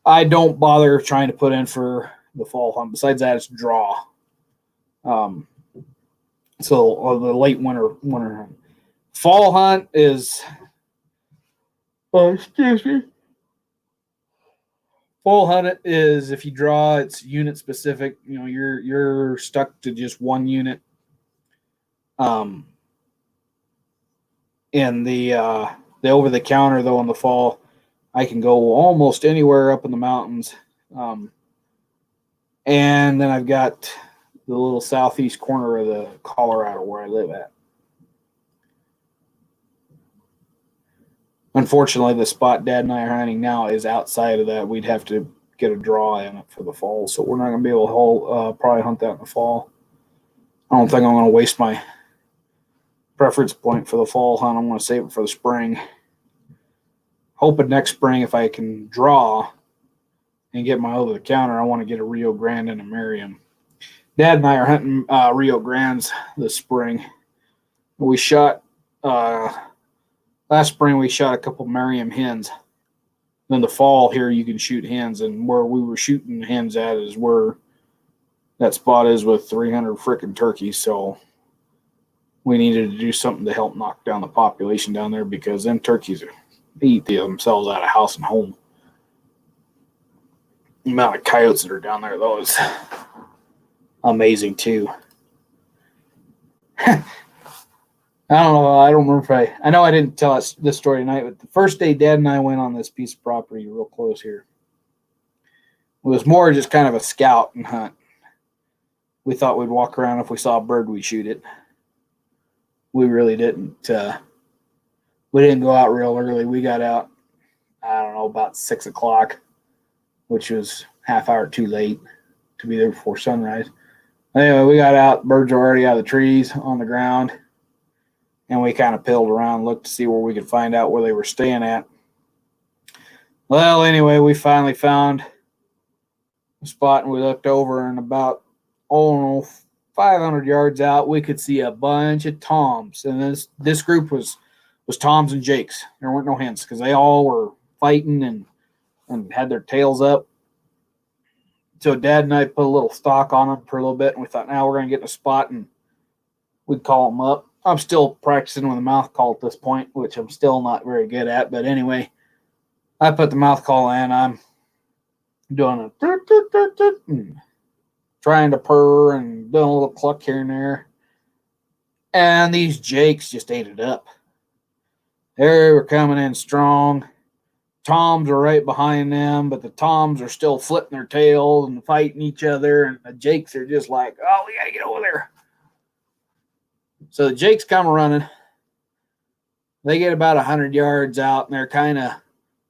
I don't bother trying to put in for the fall hunt. Besides that, it's draw. So the late winter hunt. Fall hunt is, excuse me. Fall hunt is, if you draw, it's unit specific. You're stuck to just one unit. In the over the counter though, in the fall, I can go almost anywhere up in the mountains. And then I've got the little southeast corner of the Colorado where I live at. Unfortunately, the spot Dad and I are hunting now is outside of that. We'd have to get a draw in it for the fall, so we're not going to be able to probably hunt that in the fall. I don't think I'm going to waste my preference point for the fall hunt. I'm going to save it for the spring. Hoping next spring, if I can draw and get my over the counter, I want to get a Rio Grande and a Merriam. Dad and I are hunting Rio Grandes this spring. We shot last spring. We shot a couple Merriam hens. Then the fall here, you can shoot hens, and where we were shooting hens at is where that spot is with 300 frickin' turkeys. So we needed to do something to help knock down the population down there, because them turkeys eat themselves out of house and home. The amount of coyotes that are down there, though, is amazing too. I don't know. I don't remember if I know I didn't tell us this story tonight, but the first day Dad and I went on this piece of property real close here, it was more just kind of a scout and hunt. We thought we'd walk around. If we saw a bird, we'd shoot it. We really didn't. We didn't go out real early. We got out, I don't know, about 6 o'clock, which was half hour too late to be there before sunrise. Anyway, we got out. Birds were already out of the trees on the ground. And we kind of pilled around, looked to see where we could find out where they were staying at. Well, anyway, we finally found a spot, and we looked over, and about, 500 yards out, we could see a bunch of toms. And this group was toms and jakes. There weren't no hens, because they all were fighting and had their tails up. So Dad and I put a little stock on them for a little bit, and we thought, now we're going to get in a spot, and we'd call them up. I'm still practicing with a mouth call at this point, which I'm still not very good at. But anyway, I put the mouth call in. I'm doing a trying to purr and doing a little cluck here and there. And these jakes just ate it up. They were coming in strong. Toms are right behind them, but the toms are still flipping their tails and fighting each other. And the jakes are just like, oh, we got to get over there. So the jakes come running. They get about 100 yards out, and they're kind of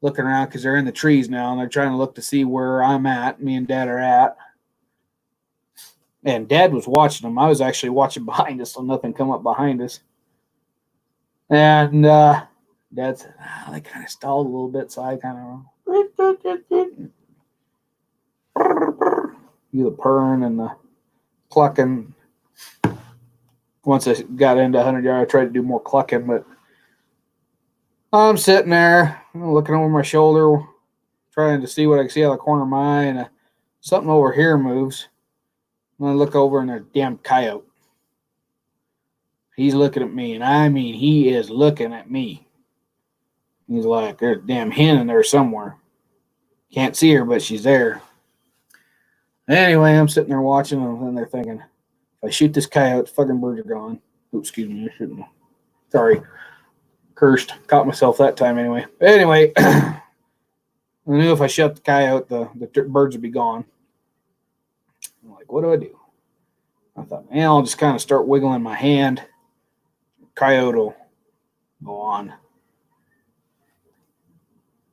looking around because they're in the trees now, and they're trying to look to see where I'm at, me and Dad are at. And Dad was watching them. I was actually watching behind us, so nothing come up behind us. And Dad said, they kind of stalled a little bit, so I kind of the purring and the clucking. Once I got into 100 yards, I tried to do more clucking, but I'm sitting there looking over my shoulder, trying to see what I can see out of the corner of my eye, and something over here moves. And I look over, and there's a damn coyote. He's looking at me, and I mean, he is looking at me. He's like, there's a damn hen in there somewhere. Can't see her, but she's there. Anyway, I'm sitting there watching, and they're thinking, if I shoot this coyote, fucking birds are gone. Oops, excuse me, I shouldn't. Sorry. Cursed. Caught myself that time anyway. Anyway, I knew if I shot the coyote, the birds would be gone. I'm like, what do I do? I thought, man, I'll just kind of start wiggling my hand. Coyote will go on.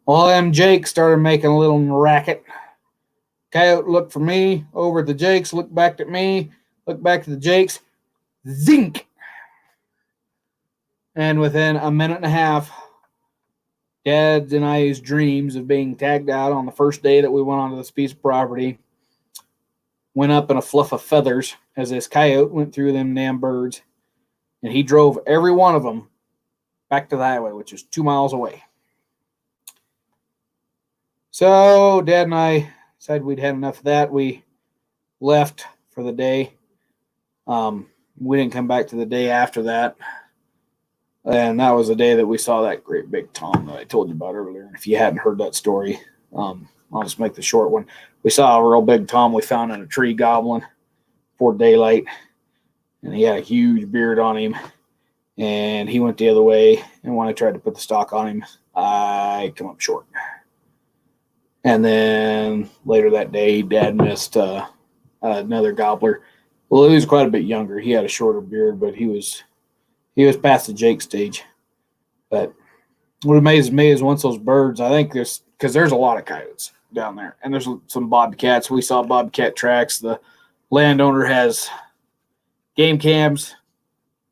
Well, them jakes started making a little racket. Coyote looked for me, over at the jakes, looked back at me, looked back to the jakes. Zink! And within a minute and a half, Dad's and I's dreams of being tagged out on the first day that we went onto this piece of property went up in a fluff of feathers as this coyote went through them damn birds. And he drove every one of them back to the highway, which is 2 miles away. So Dad and I decided we'd had enough of that. We left for the day. We didn't come back to the day after that. And that was the day that we saw that great big tom that I told you about earlier. If you hadn't heard that story, I'll just make the short one. We saw a real big tom we found in a tree gobbling before daylight. And he had a huge beard on him. And he went the other way. And when I tried to put the stock on him, I come up short. And then later that day, Dad missed another gobbler. Well, he was quite a bit younger. He had a shorter beard, but he was past the Jake stage. But what amazes me is once those birds, I think because there's a lot of coyotes down there, and there's some bobcats. We saw bobcat tracks. The landowner has game cams.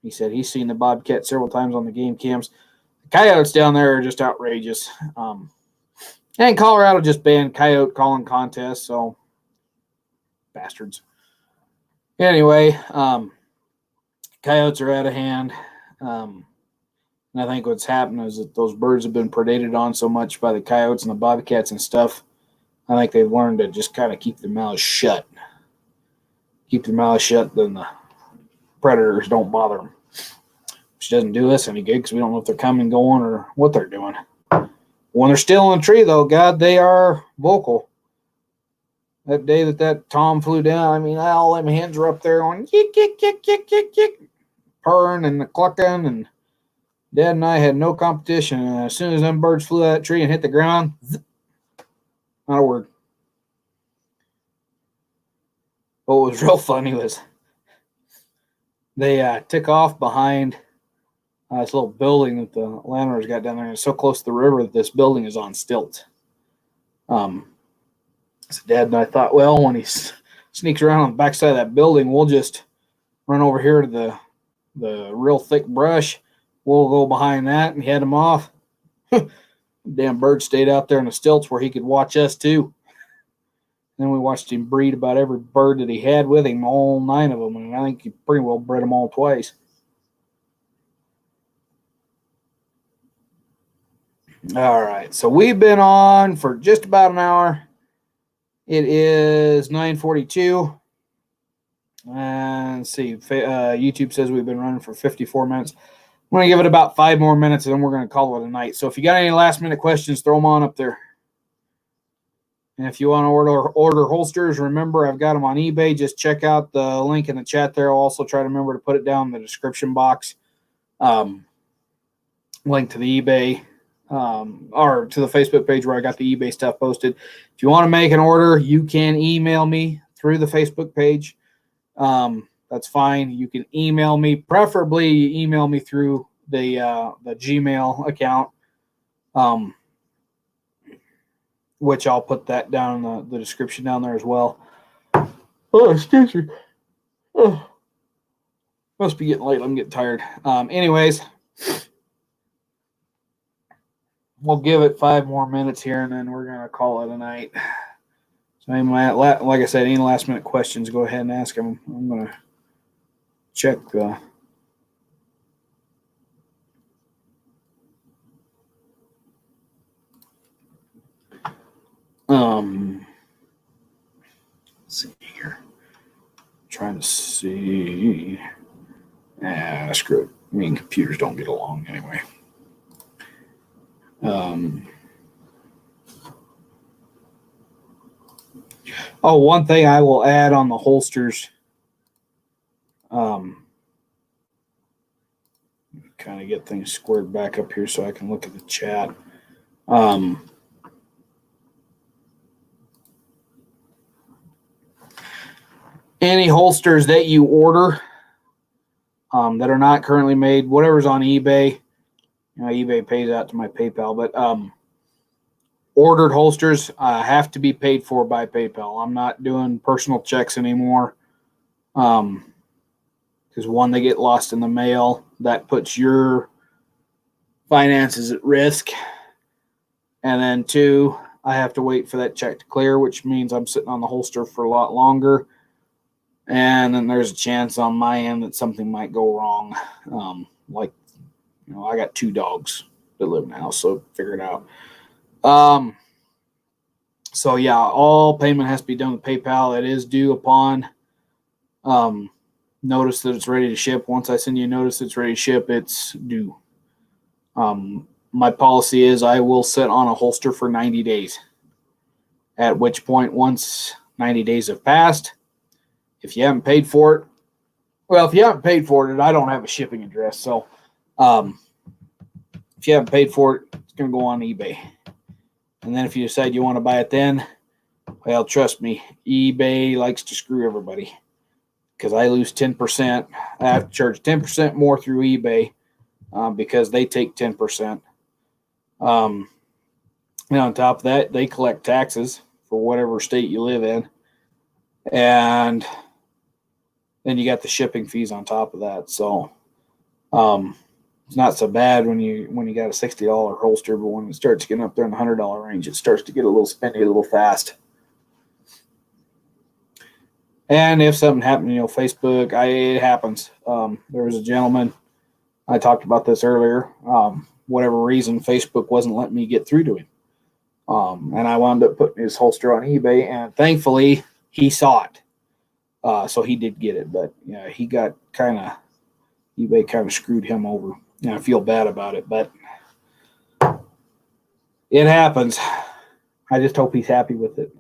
He said he's seen the bobcat several times on the game cams. The coyotes down there are just outrageous. And Colorado just banned coyote calling contests, so bastards. Anyway, coyotes are out of hand. And I think what's happened is that those birds have been predated on so much by the coyotes and the bobcats and stuff. I think they've learned to just kind of keep their mouths shut. Keep their mouths shut, then the predators don't bother them. Which doesn't do us any good because we don't know if they're coming, going, or what they're doing. When they're still in the tree, though, God, they are vocal. That day that tom flew down, I mean, all them hens were up there going, yick, yick, yick, yick, yick, yick, purring and clucking, and Dad and I had no competition. And as soon as them birds flew out of that tree and hit the ground, zip, not a word. What was real funny was they took off behind this little building that the landowners got down there, and it's so close to the river that this building is on stilts. So Dad and I thought, well, when he sneaks around on the backside of that building, we'll just run over here to the real thick brush. We'll go behind that and head him off. Damn bird stayed out there in the stilts where he could watch us too. Then we watched him breed about every bird that he had with him, all 9 of them, and I think he pretty well bred them all twice. All right, so we've been on for just about an hour. It is 9:42. And let's see, YouTube says we've been running for 54 minutes. I'm going to give it about 5 more minutes, and then we're going to call it a night. So if you got any last-minute questions, throw them on up there. And if you want to order holsters, remember I've got them on eBay. Just check out the link in the chat there. I'll also try to remember to put it down in the description box. Link to the eBay or to the Facebook page where I got the eBay stuff posted. If you want to make an order, you can email me through the Facebook page. That's fine. You can email me. Preferably email me through the Gmail account. Which I'll put that down in the description down there as well. Oh, excuse me. Oh, must be getting late. I'm getting tired. Anyways, we'll give it 5 more minutes here, and then we're going to call it a night. So, like I said, any last-minute questions, go ahead and ask them. I'm going to check the... Let's see here. Trying to see. Screw it. I mean, computers don't get along anyway. One thing I will add on the holsters. Kind of get things squared back up here so I can look at the chat. Any holsters that you order that are not currently made, whatever's on eBay, eBay pays out to my PayPal, but ordered holsters have to be paid for by PayPal. I'm not doing personal checks anymore because one, they get lost in the mail. That puts your finances at risk. And then 2, I have to wait for that check to clear, which means I'm sitting on the holster for a lot longer. And then there's a chance on my end that something might go wrong. I got 2 dogs that live in the house, so figure it out. So yeah, all payment has to be done with PayPal. It is due upon notice that it's ready to ship. Once I send you a notice it's ready to ship, it's due. My policy is I will sit on a holster for 90 days. At which point, once 90 days have passed, if you haven't paid for it, I don't have a shipping address. So if you haven't paid for it, it's going to go on eBay. And then if you decide you want to buy it then, well, trust me, eBay likes to screw everybody because I lose 10%. I have to charge 10% more through eBay because they take 10%. And on top of that, they collect taxes for whatever state you live in. And then you got the shipping fees on top of that. So it's not so bad when you got a $60 holster, but when it starts getting up there in the $100 range, it starts to get a little spendy a little fast. And if something happened, Facebook, it happens. There was a gentleman, I talked about this earlier. Whatever reason, Facebook wasn't letting me get through to him. And I wound up putting his holster on eBay, and thankfully he saw it. So he did get it, but he got eBay kind of screwed him over. I feel bad about it, but it happens. I just hope he's happy with it.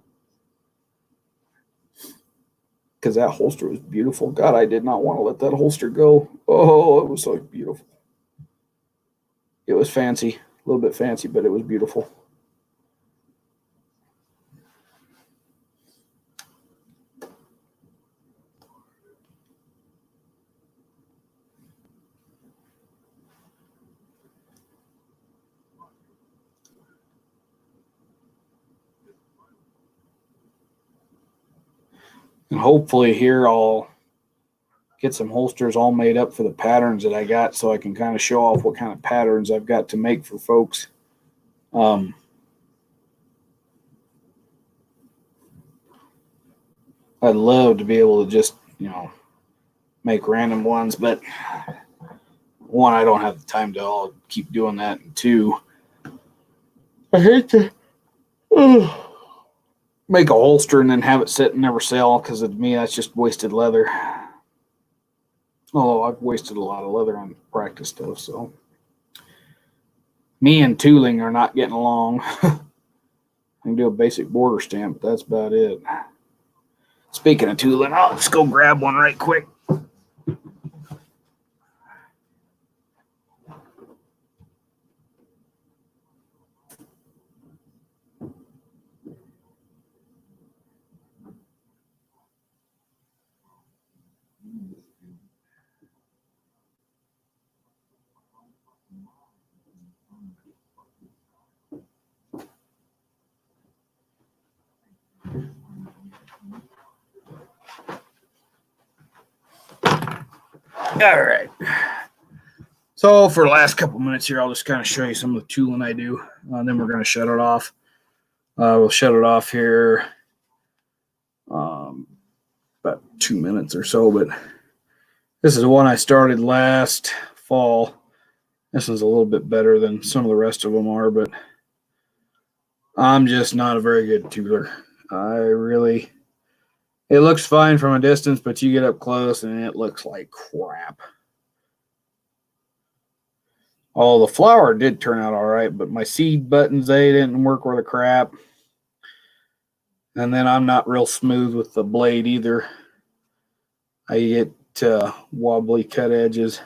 Because that holster was beautiful. God, I did not want to let that holster go. Oh, it was so beautiful. It was fancy, a little bit fancy, but it was beautiful. And hopefully here I'll get some holsters all made up for the patterns that I got so I can kind of show off what kind of patterns I've got to make for folks. I'd love to be able to just, make random ones, but 1, I don't have the time to all keep doing that. And 2, I hate to make a holster and then have it sit and never sell, because to me that's just wasted leather. Although I've wasted a lot of leather on practice stuff, so me and tooling are not getting along. I can do a basic border stamp, but that's about it. Speaking of tooling, I'll just go grab one right quick. All right. So for the last couple minutes here, I'll just kind of show you some of the tooling I do. Then we're going to shut it off. We'll shut it off here about 2 minutes or so. But this is the one I started last fall. This is a little bit better than some of the rest of them are, but I'm just not a very good tooler. It looks fine from a distance, but you get up close and it looks like crap. Oh, the flower did turn out all right, but my seed buttons, they didn't work worth a crap. And then I'm not real smooth with the blade either. I get wobbly cut edges.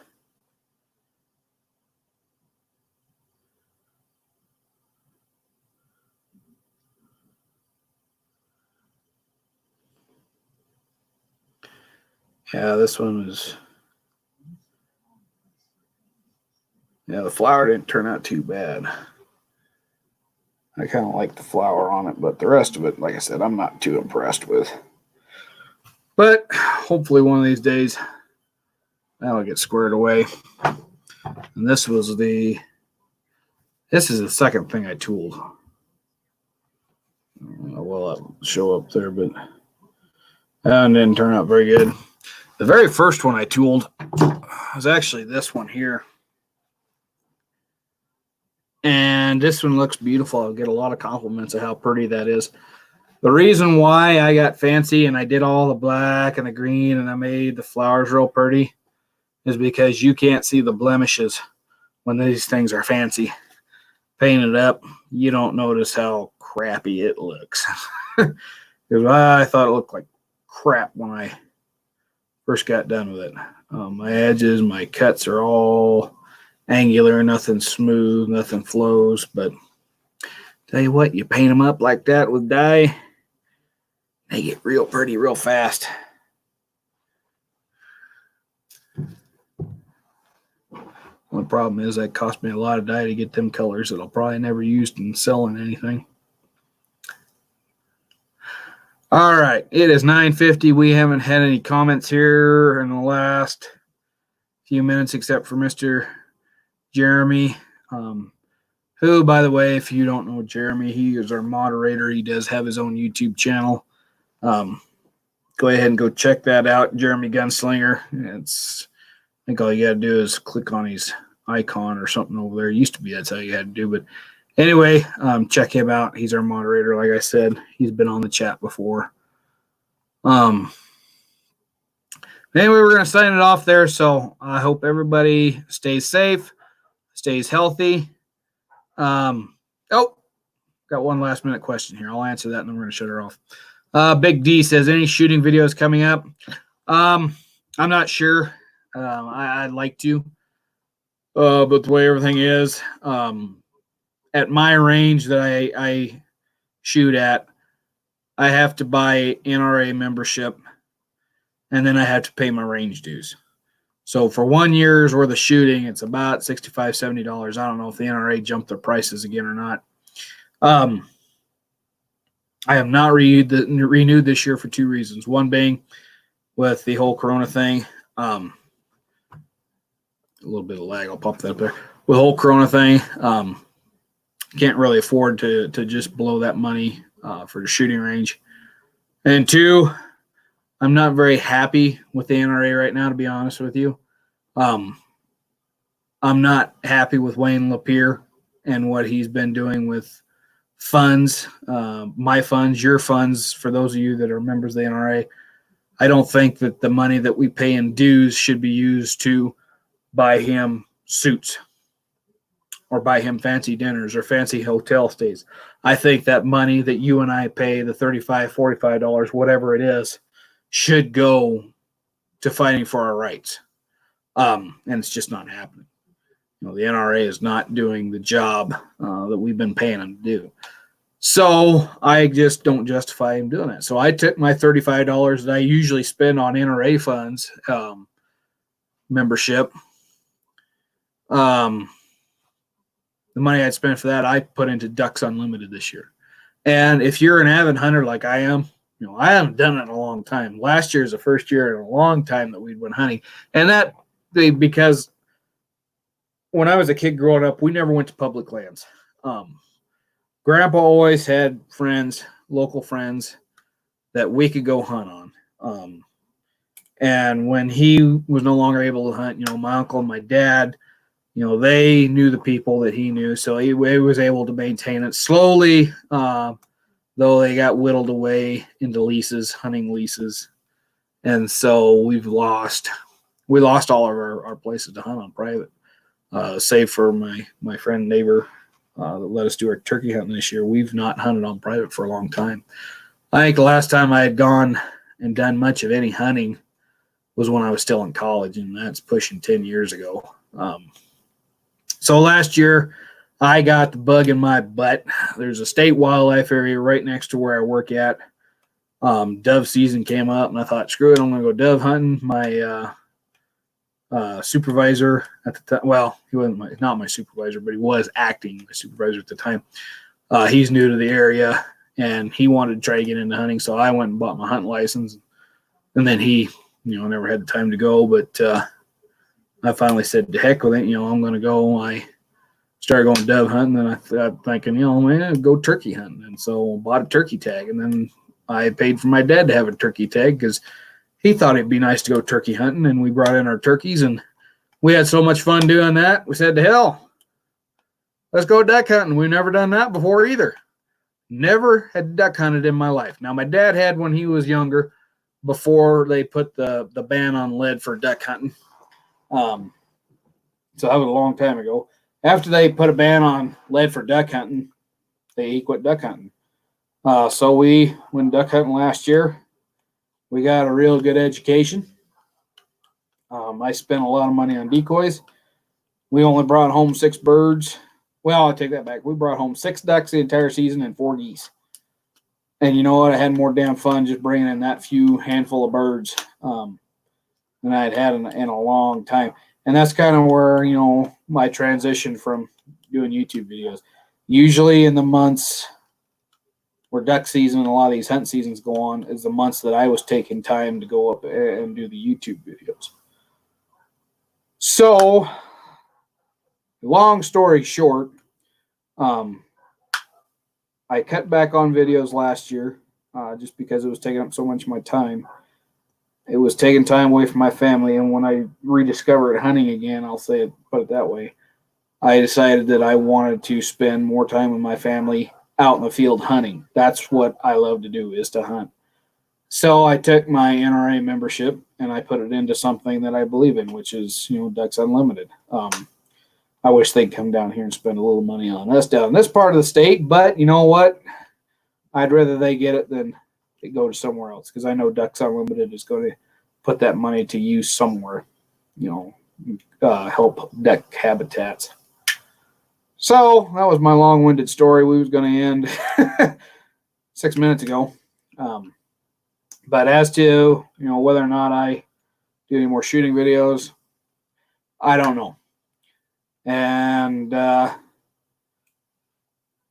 Yeah, this one is... Yeah, the flower didn't turn out too bad. I kind of like the flower on it, but the rest of it, like I said, I'm not too impressed with. But hopefully one of these days, that'll get squared away. And this is the second thing I tooled. Well, that'll show up there, but that didn't turn out very good. The very first one I tooled was actually this one here. And this one looks beautiful. I'll get a lot of compliments of how pretty that is. The reason why I got fancy and I did all the black and the green and I made the flowers real pretty is because you can't see the blemishes when these things are fancy. Painted up, you don't notice how crappy it looks. Because I thought it looked like crap when I first got done with it. My edges, my cuts are all angular, nothing smooth, nothing flows. But tell you what, you paint them up like that with dye, they get real pretty real fast. One problem is that cost me a lot of dye to get them colors that I'll probably never use in selling anything. All right, it is 9:50. We haven't had any comments here in the last few minutes except for Mr. Jeremy, who, by the way, if you don't know Jeremy, he is our moderator. He does have his own YouTube channel. Go ahead and go check that out, Jeremy Gunslinger. I think all you got to do is click on his icon or something over there. It used to be that's how you had to do, but anyway, check him out. He's our moderator. Like I said, he's been on the chat before. Anyway, we're going to sign it off there. So I hope everybody stays safe, stays healthy. Got one last minute question here. I'll answer that and then we're going to shut her off. Big D says, any shooting videos coming up? I'm not sure. I'd like to. But the way everything is, at my range that I shoot at, I have to buy NRA membership, and then I have to pay my range dues. So for 1 year's worth of shooting, it's about $65, $70. I don't know if the NRA jumped their prices again or not. I have not renewed this year for two reasons. One being with the whole Corona thing. A little bit of lag. I'll pop that up there. With the whole Corona thing, can't really afford to just blow that money for the shooting range. And two, I'm not very happy with the NRA right now, to be honest with you. I'm not happy with Wayne Lapierre and what he's been doing with funds, my funds, your funds, for those of you that are members of the NRA. I don't think that the money that we pay in dues should be used to buy him suits or buy him fancy dinners or fancy hotel stays. I think that money that you and I pay, the $35, $45, whatever it is, should go to fighting for our rights. And it's just not happening. The NRA is not doing the job that we've been paying them to do. So I just don't justify him doing that. So I took my $35 that I usually spend on NRA funds membership. The money I'd spent for that, I put into Ducks Unlimited this year. And if you're an avid hunter like I am, I haven't done it in a long time. Last year is the first year in a long time that we'd went hunting. And that because when I was a kid growing up, we never went to public lands. Grandpa always had friends, local friends, that we could go hunt on. And when he was no longer able to hunt, my uncle and my dad, they knew the people that he knew. So he was able to maintain it slowly, though they got whittled away into leases, hunting leases. And so we lost all of our places to hunt on private, save for my friend and neighbor that let us do our turkey hunting this year. We've not hunted on private for a long time. I think the last time I had gone and done much of any hunting was when I was still in college, and that's pushing 10 years ago. So last year, I got the bug in my butt. There's a state wildlife area right next to where I work at. Dove season came up, and I thought, screw it, I'm going to go dove hunting. My supervisor at the time, well, he wasn't not my supervisor, but he was acting my supervisor at the time. He's new to the area, and he wanted to try to get into hunting, so I went and bought my hunting license. And then he, never had the time to go, but I finally said, to heck with it, I'm going to go. I started going dove hunting, and I thought, thinking, man, go turkey hunting. And so I bought a turkey tag, and then I paid for my dad to have a turkey tag because he thought it'd be nice to go turkey hunting, and we brought in our turkeys, and we had so much fun doing that. We said, to hell, let's go duck hunting. We've never done that before either. Never had duck hunted in my life. Now, my dad had when he was younger, before they put the ban on lead for duck hunting. So that was a long time ago. After they put a ban on lead for duck hunting, they quit duck hunting. So we went duck hunting last year. We got a real good education. I spent a lot of money on decoys. We only brought home 6 birds. Well, I take that back. We brought home 6 ducks the entire season and 4 geese. And you know what? I had more damn fun just bringing in that few handful of birds than I'd had in a long time. And that's kind of where, my transition from doing YouTube videos. Usually in the months where duck season and a lot of these hunt seasons go on is the months that I was taking time to go up and do the YouTube videos. So, long story short, I cut back on videos last year just because it was taking up so much of my time. It was taking time away from my family, and when I rediscovered hunting again, put it that way, I decided that I wanted to spend more time with my family out in the field hunting. That's what I love to do, is to hunt. So I took my NRA membership and I put it into something that I believe in, which is, Ducks Unlimited. I wish they'd come down here and spend a little money on us down in this part of the state, but you know what? I'd rather they get it than it go to somewhere else, because I know Ducks Unlimited is going to put that money to use somewhere, help duck habitats. So that was my long-winded story. We was going to end 6 minutes ago. But as to, whether or not I do any more shooting videos, I don't know. And the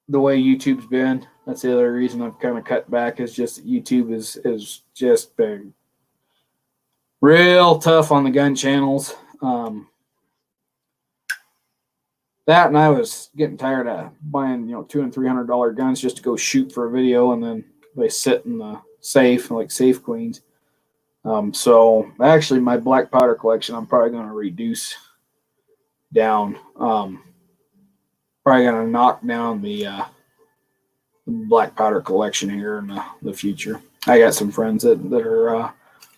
way YouTube's been, that's the other reason I've kind of cut back, is just that YouTube is just been real tough on the gun channels. That, and I was getting tired of buying, $200 and $300 guns just to go shoot for a video, and then they sit in the safe, like safe queens. So actually my black powder collection, I'm probably going to reduce down. Probably going to knock down the black powder collection here in the future. I got some friends that are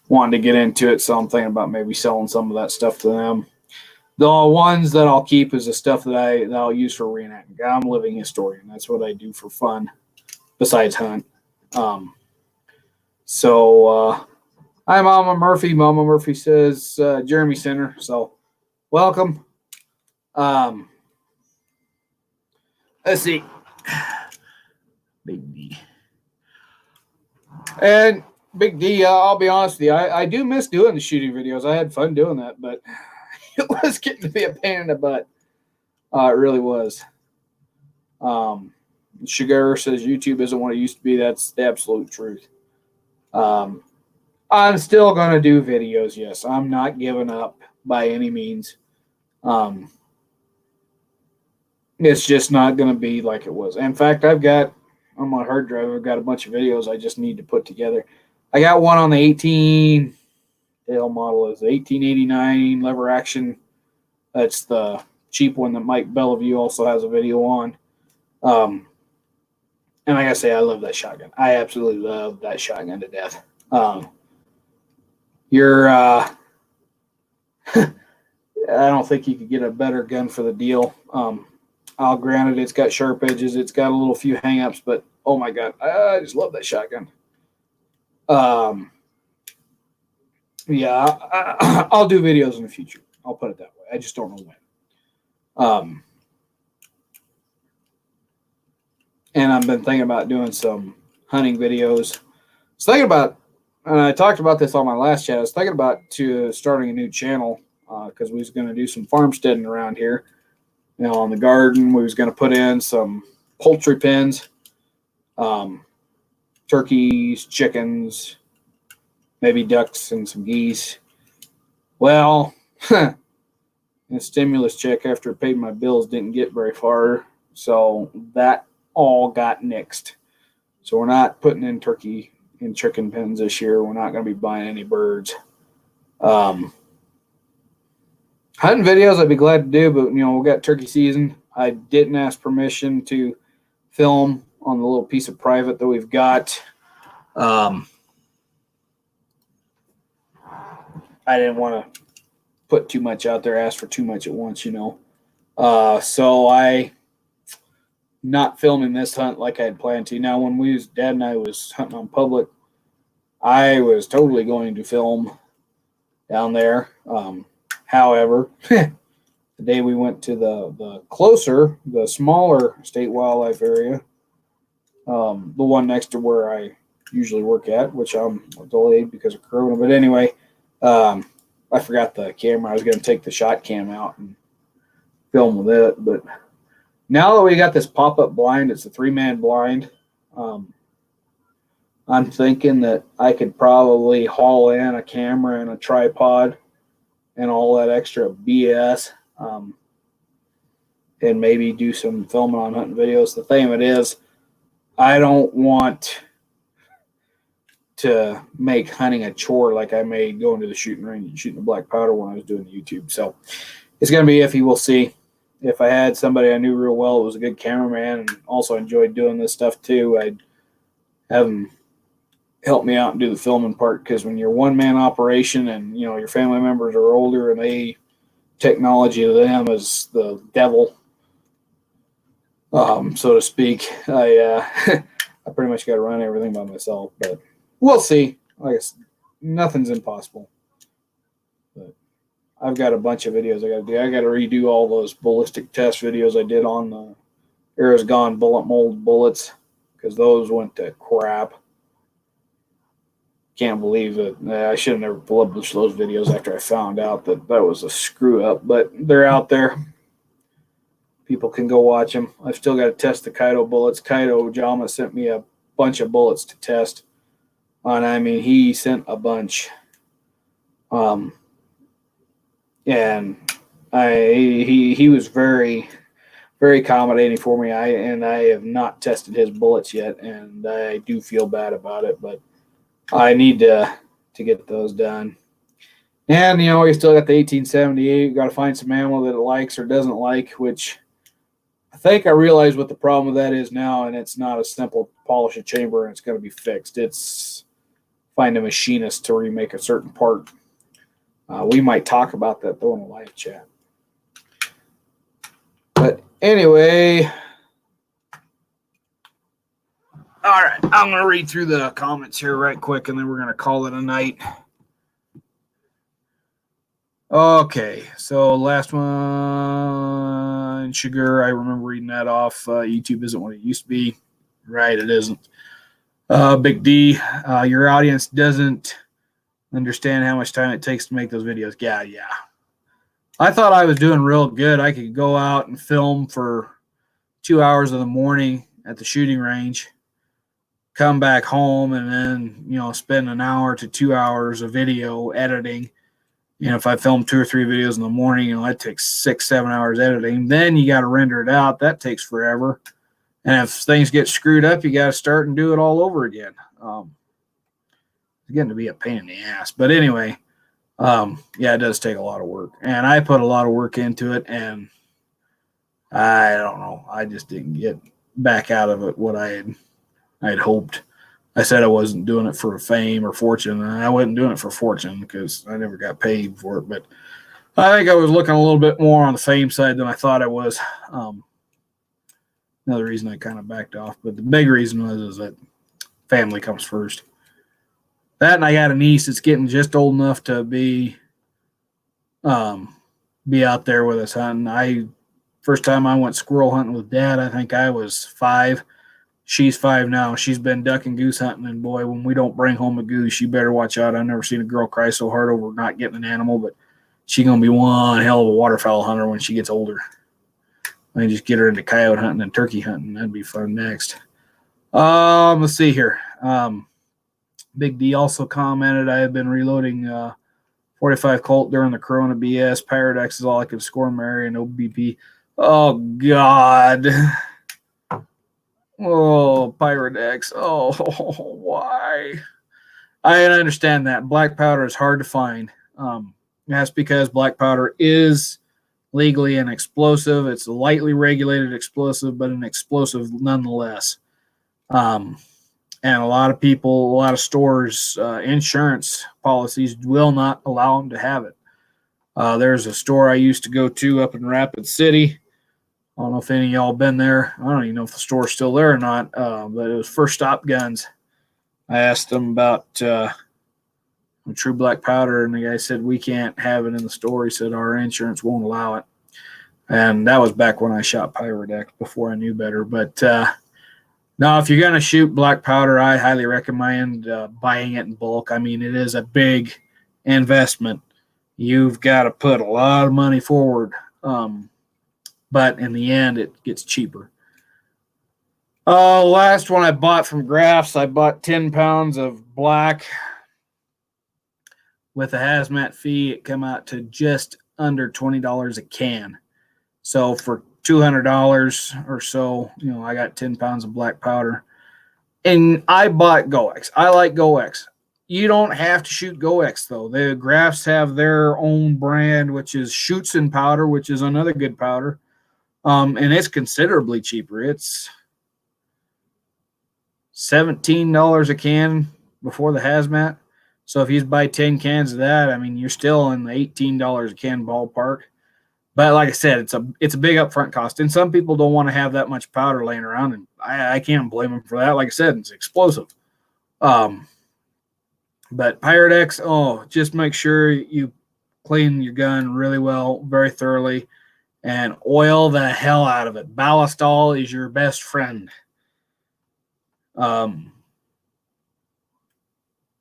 wanting to get into it, so I'm thinking about maybe selling some of that stuff to them. The ones that I'll keep is the stuff that I'll use for reenacting. I'm a living historian. That's what I do for fun, besides hunt. Hi, Mama Murphy. Mama Murphy says Jeremy Center. So, welcome. Let's see. Big D. And Big D, I'll be honest with you, I do miss doing the shooting videos. I had fun doing that, but it was getting to be a pain in the butt. It really was. Sugar says YouTube isn't what it used to be. That's the absolute truth. I'm still going to do videos, yes. I'm not giving up by any means. It's just not going to be like it was. In fact, I've got, on my hard drive, I've got a bunch of videos I just need to put together. I got one on the 18, the model is the 1889 lever action. That's the cheap one that Mike Bellevue also has a video on. And like I say, I love that shotgun. I absolutely love that shotgun to death. I don't think you could get a better gun for the deal. I'll granted it's got sharp edges, it's got a little few hang-ups, but oh my god, I just love that shotgun. I'll do videos in the future. I'll put it that way. I just don't know when. And I've been thinking about doing some hunting videos. I was thinking about, and I talked about this on my last chat, I was thinking about starting a new channel because we was going to do some farmsteading around here. On the garden, we was going to put in some poultry pens, turkeys, chickens, maybe ducks and some geese. Well, the stimulus check after it paid my bills didn't get very far, so that all got nixed. So we're not putting in turkey and chicken pens this year. We're not going to be buying any birds. Hunting videos I'd be glad to do, but we got turkey season. I didn't ask permission to film on the little piece of private that we've got. I didn't want to put too much out there, ask for too much at once, So I not filming this hunt like I had planned to. Now, when Dad and I was hunting on public, I was totally going to film down there. However, the day we went to the smaller state wildlife area, the one next to where I usually work at, which I'm delayed because of Corona. But anyway, I forgot the camera. I was going to take the shot cam out and film with it. But now that we got this pop-up blind, it's a 3-man blind. I'm thinking that I could probably haul in a camera and a tripod and all that extra BS, and maybe do some filming on hunting videos. The thing of it is, I don't want to make hunting a chore like I made going to the shooting range and shooting the black powder when I was doing YouTube. So it's going to be iffy. We'll see. If I had somebody I knew real well, it was a good cameraman, and also enjoyed doing this stuff too, I'd have them help me out and do the filming part, because when you're one-man operation and your family members are older and technology to them is the devil, so to speak, I pretty much got to run everything by myself. But we'll see. Like I said, nothing's impossible. But I've got a bunch of videos I got to do. I got to redo all those ballistic test videos I did on the Arrows Gone bullet mold bullets, because those went to crap. Can't believe that I should have never published those videos after I found out that was a screw up, but they're out there. People can go watch them. I've still got to test the Kaido bullets. Kaido Jama sent me a bunch of bullets to test, and I mean, he sent a bunch. And he was very, very accommodating for me. I have not tested his bullets yet, and I do feel bad about it, but I need to get those done. And, we still got the 1878. Got to find some ammo that it likes or doesn't like, which I think I realize what the problem with that is now, and it's not a simple polish a chamber and it's going to be fixed. It's find a machinist to remake a certain part. We might talk about that though in a live chat. But anyway, all right, I'm going to read through the comments here right quick, and then we're going to call it a night. Okay, so last one, Sugar, I remember reading that off. YouTube isn't what it used to be. Right, it isn't. Big D, your audience doesn't understand how much time it takes to make those videos. Yeah. I thought I was doing real good. I could go out and film for 2 hours in the morning at the shooting range, come back home, and then, spend an hour to 2 hours of video editing. If I film 2 or 3 videos in the morning, that takes 6-7 hours editing. Then you got to render it out. That takes forever. And if things get screwed up, you got to start and do it all over again. It's getting to be a pain in the ass. But anyway, it does take a lot of work. And I put a lot of work into it, and I don't know. I just didn't get back out of it what I had hoped. I said I wasn't doing it for fame or fortune, and I wasn't doing it for fortune because I never got paid for it. But I think I was looking a little bit more on the fame side than I thought I was. Another reason I kind of backed off. But the big reason was that family comes first. That, and I got a niece that's getting just old enough to be out there with us hunting. First time I went squirrel hunting with Dad, I think I was 5. She's 5 now. She's been duck and goose hunting, and boy, when we don't bring home a goose, you better watch out. I've never seen a girl cry so hard over not getting an animal, but she's going to be one hell of a waterfowl hunter when she gets older. I can just get her into coyote hunting and turkey hunting. That'd be fun next. Let's see here. Big D also commented, I have been reloading 45 Colt during the Corona BS. Pyrodex is all I can score, Mary, and OBP. Oh, God. Oh, Pyrodex. Oh, why? I understand that. Black powder is hard to find. That's because black powder is legally an explosive. It's a lightly regulated explosive, but an explosive nonetheless. And a lot of people, a lot of stores, insurance policies will not allow them to have it. There's a store I used to go to up in Rapid City. I don't know if any of y'all been there. I don't even know if the store's still there or not, but it was First Stop Guns. I asked them about true black powder, and the guy said, we can't have it in the store. He said, our insurance won't allow it. And that was back when I shot Pyrodex, before I knew better. But now, if you're going to shoot black powder, I highly recommend buying it in bulk. I mean, it is a big investment. You've got to put a lot of money forward. But in the end, it gets cheaper. Last one I bought from Graf's, I bought 10 pounds of black. With a hazmat fee, it came out to just under $20 a can. So for $200 or so, I got 10 pounds of black powder. And I bought GoX. I like GoX. You don't have to shoot GoX, though. The Graf's have their own brand, which is Shoots and Powder, which is another good powder. And it's considerably cheaper. It's $17 a can before the hazmat. So if you buy 10 cans of that, I mean, you're still in the $18 a can ballpark. But like I said, it's a big upfront cost. And some people don't want to have that much powder laying around, and I can't blame them for that. Like I said, it's explosive. But Pyrodex, just make sure you clean your gun really well, very thoroughly, and oil the hell out of it. Ballistol is your best friend.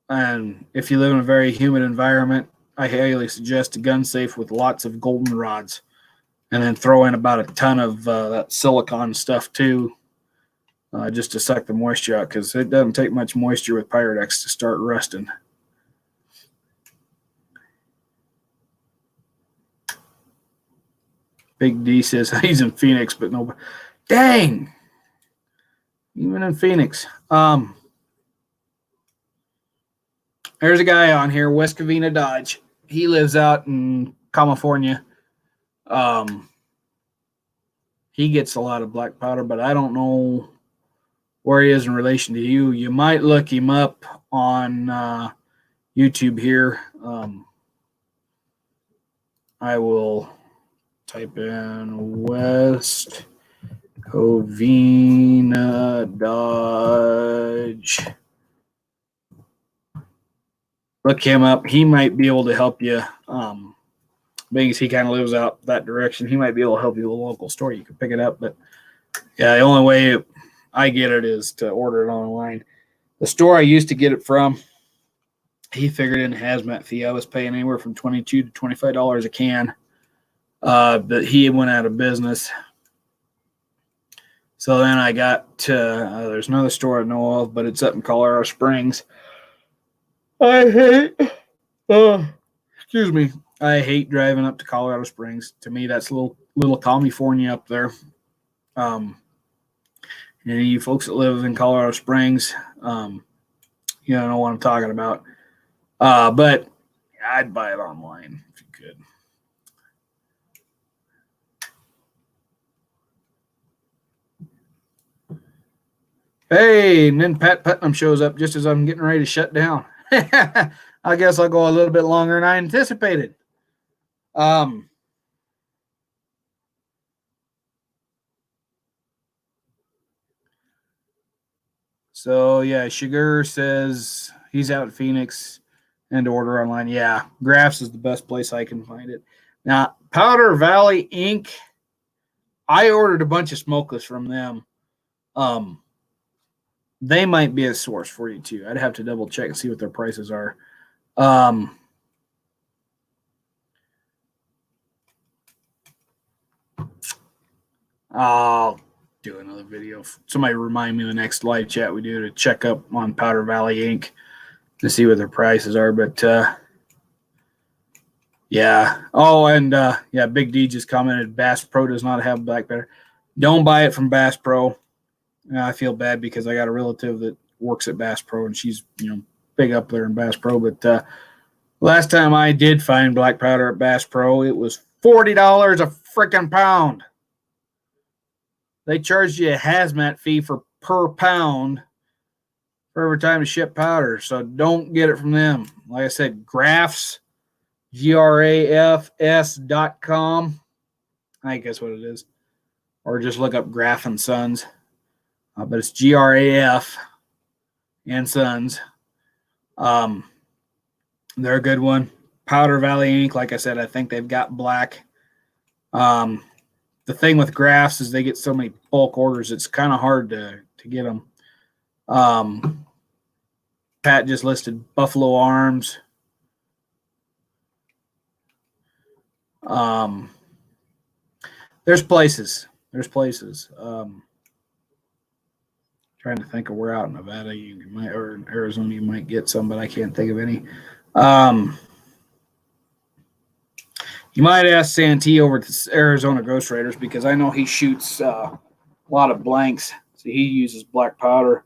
And if you live in a very humid environment, I highly suggest a gun safe with lots of golden rods. And then throw in about a ton of that silicone stuff too, just to suck the moisture out, because it doesn't take much moisture with Pyrodex to start rusting. Big D says he's in Phoenix, but no. Dang! Even in Phoenix. There's a guy on here, West Covina Dodge. He lives out in California. he gets a lot of black powder, but I don't know where he is in relation to you. You might look him up on YouTube here. I will type in West Covina Dodge. Look him up. He might be able to help you. Being as he kind of lives out that direction, he might be able to help you with a local store. You can pick it up. But yeah, the only way I get it is to order it online. The store I used to get it from, he figured in hazmat fee. I was paying anywhere from $22 to $25 a can. But he went out of business. So then I got to, there's another store I know of, but it's up in Colorado Springs. I hate driving up to Colorado Springs. To me, that's little California up there. And you folks that live in Colorado Springs, you know what I'm talking about. But I'd buy it online if you could. Hey, and then Pat Putnam shows up just as I'm getting ready to shut down. I guess I'll go a little bit longer than I anticipated. So yeah, Sugar says he's out in Phoenix and to order online. Yeah, Graphs is the best place I can find it. Now, Powder Valley Inc. I ordered a bunch of smokeless from them. They might be a source for you too. I'd have to double check and see what their prices are. I'll do another video. Somebody remind me the next live chat we do to check up on Powder Valley Inc. to see what their prices are. But yeah. Oh, and yeah, Big D just commented Bass Pro does not have black powder. Don't buy it from Bass Pro. I feel bad because I got a relative that works at Bass Pro and she's, big up there in Bass Pro. But last time I did find black powder at Bass Pro, it was $40 a freaking pound. They charged you a hazmat fee per pound for every time to ship powder. So don't get it from them. Like I said, Graphs, GRAFS.com. I think that's what it is. Or just look up Graf and Sons. But it's GRAF and Sons. They're a good one. Powder Valley Inc., like I said, I think they've got black. The thing with Graphs is they get so many bulk orders, it's kind of hard to get them. Pat just listed Buffalo Arms. There's places. Trying to think of where out in Nevada or in Arizona you might get some, but I can't think of any. You might ask Santee over to Arizona Ghost Raiders because I know he shoots a lot of blanks, so he uses black powder.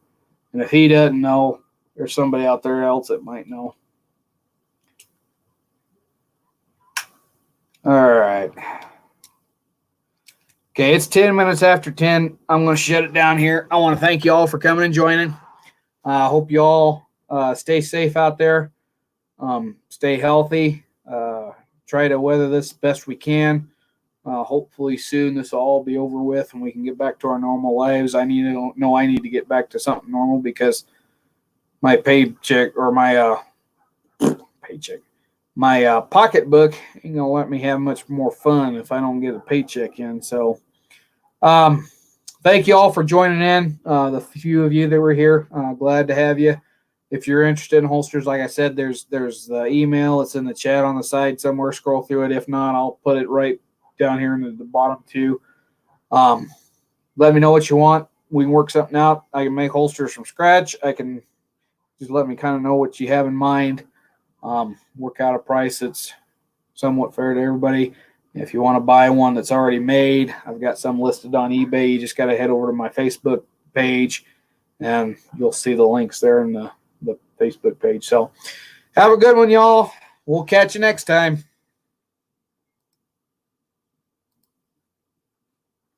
And if he doesn't know, there's somebody out there else that might know. All right. Okay, it's 10 minutes after 10. I'm going to shut it down here. I want to thank you all for coming and joining. I hope you all stay safe out there. Stay healthy. Try to weather this best we can. Hopefully soon this will all be over with and we can get back to our normal lives. I need to get back to something normal because my paycheck or my pocketbook ain't gonna let me have much more fun if I don't get a paycheck in. So thank you all for joining in. The few of you that were here, glad to have you. If you're interested in holsters, like I said, there's the email. It's in the chat on the side somewhere. Scroll through it. If not, I'll put it right down here in the bottom too. Let me know what you want. We can work something out. I can make holsters from scratch. I can just let me kind of know what you have in mind. Work out a price that's somewhat fair to everybody. If you want to buy one that's already made, I've got some listed on eBay. You just got to head over to my Facebook page and you'll see the links there in the Facebook page. So have a good one, y'all. We'll catch you next time.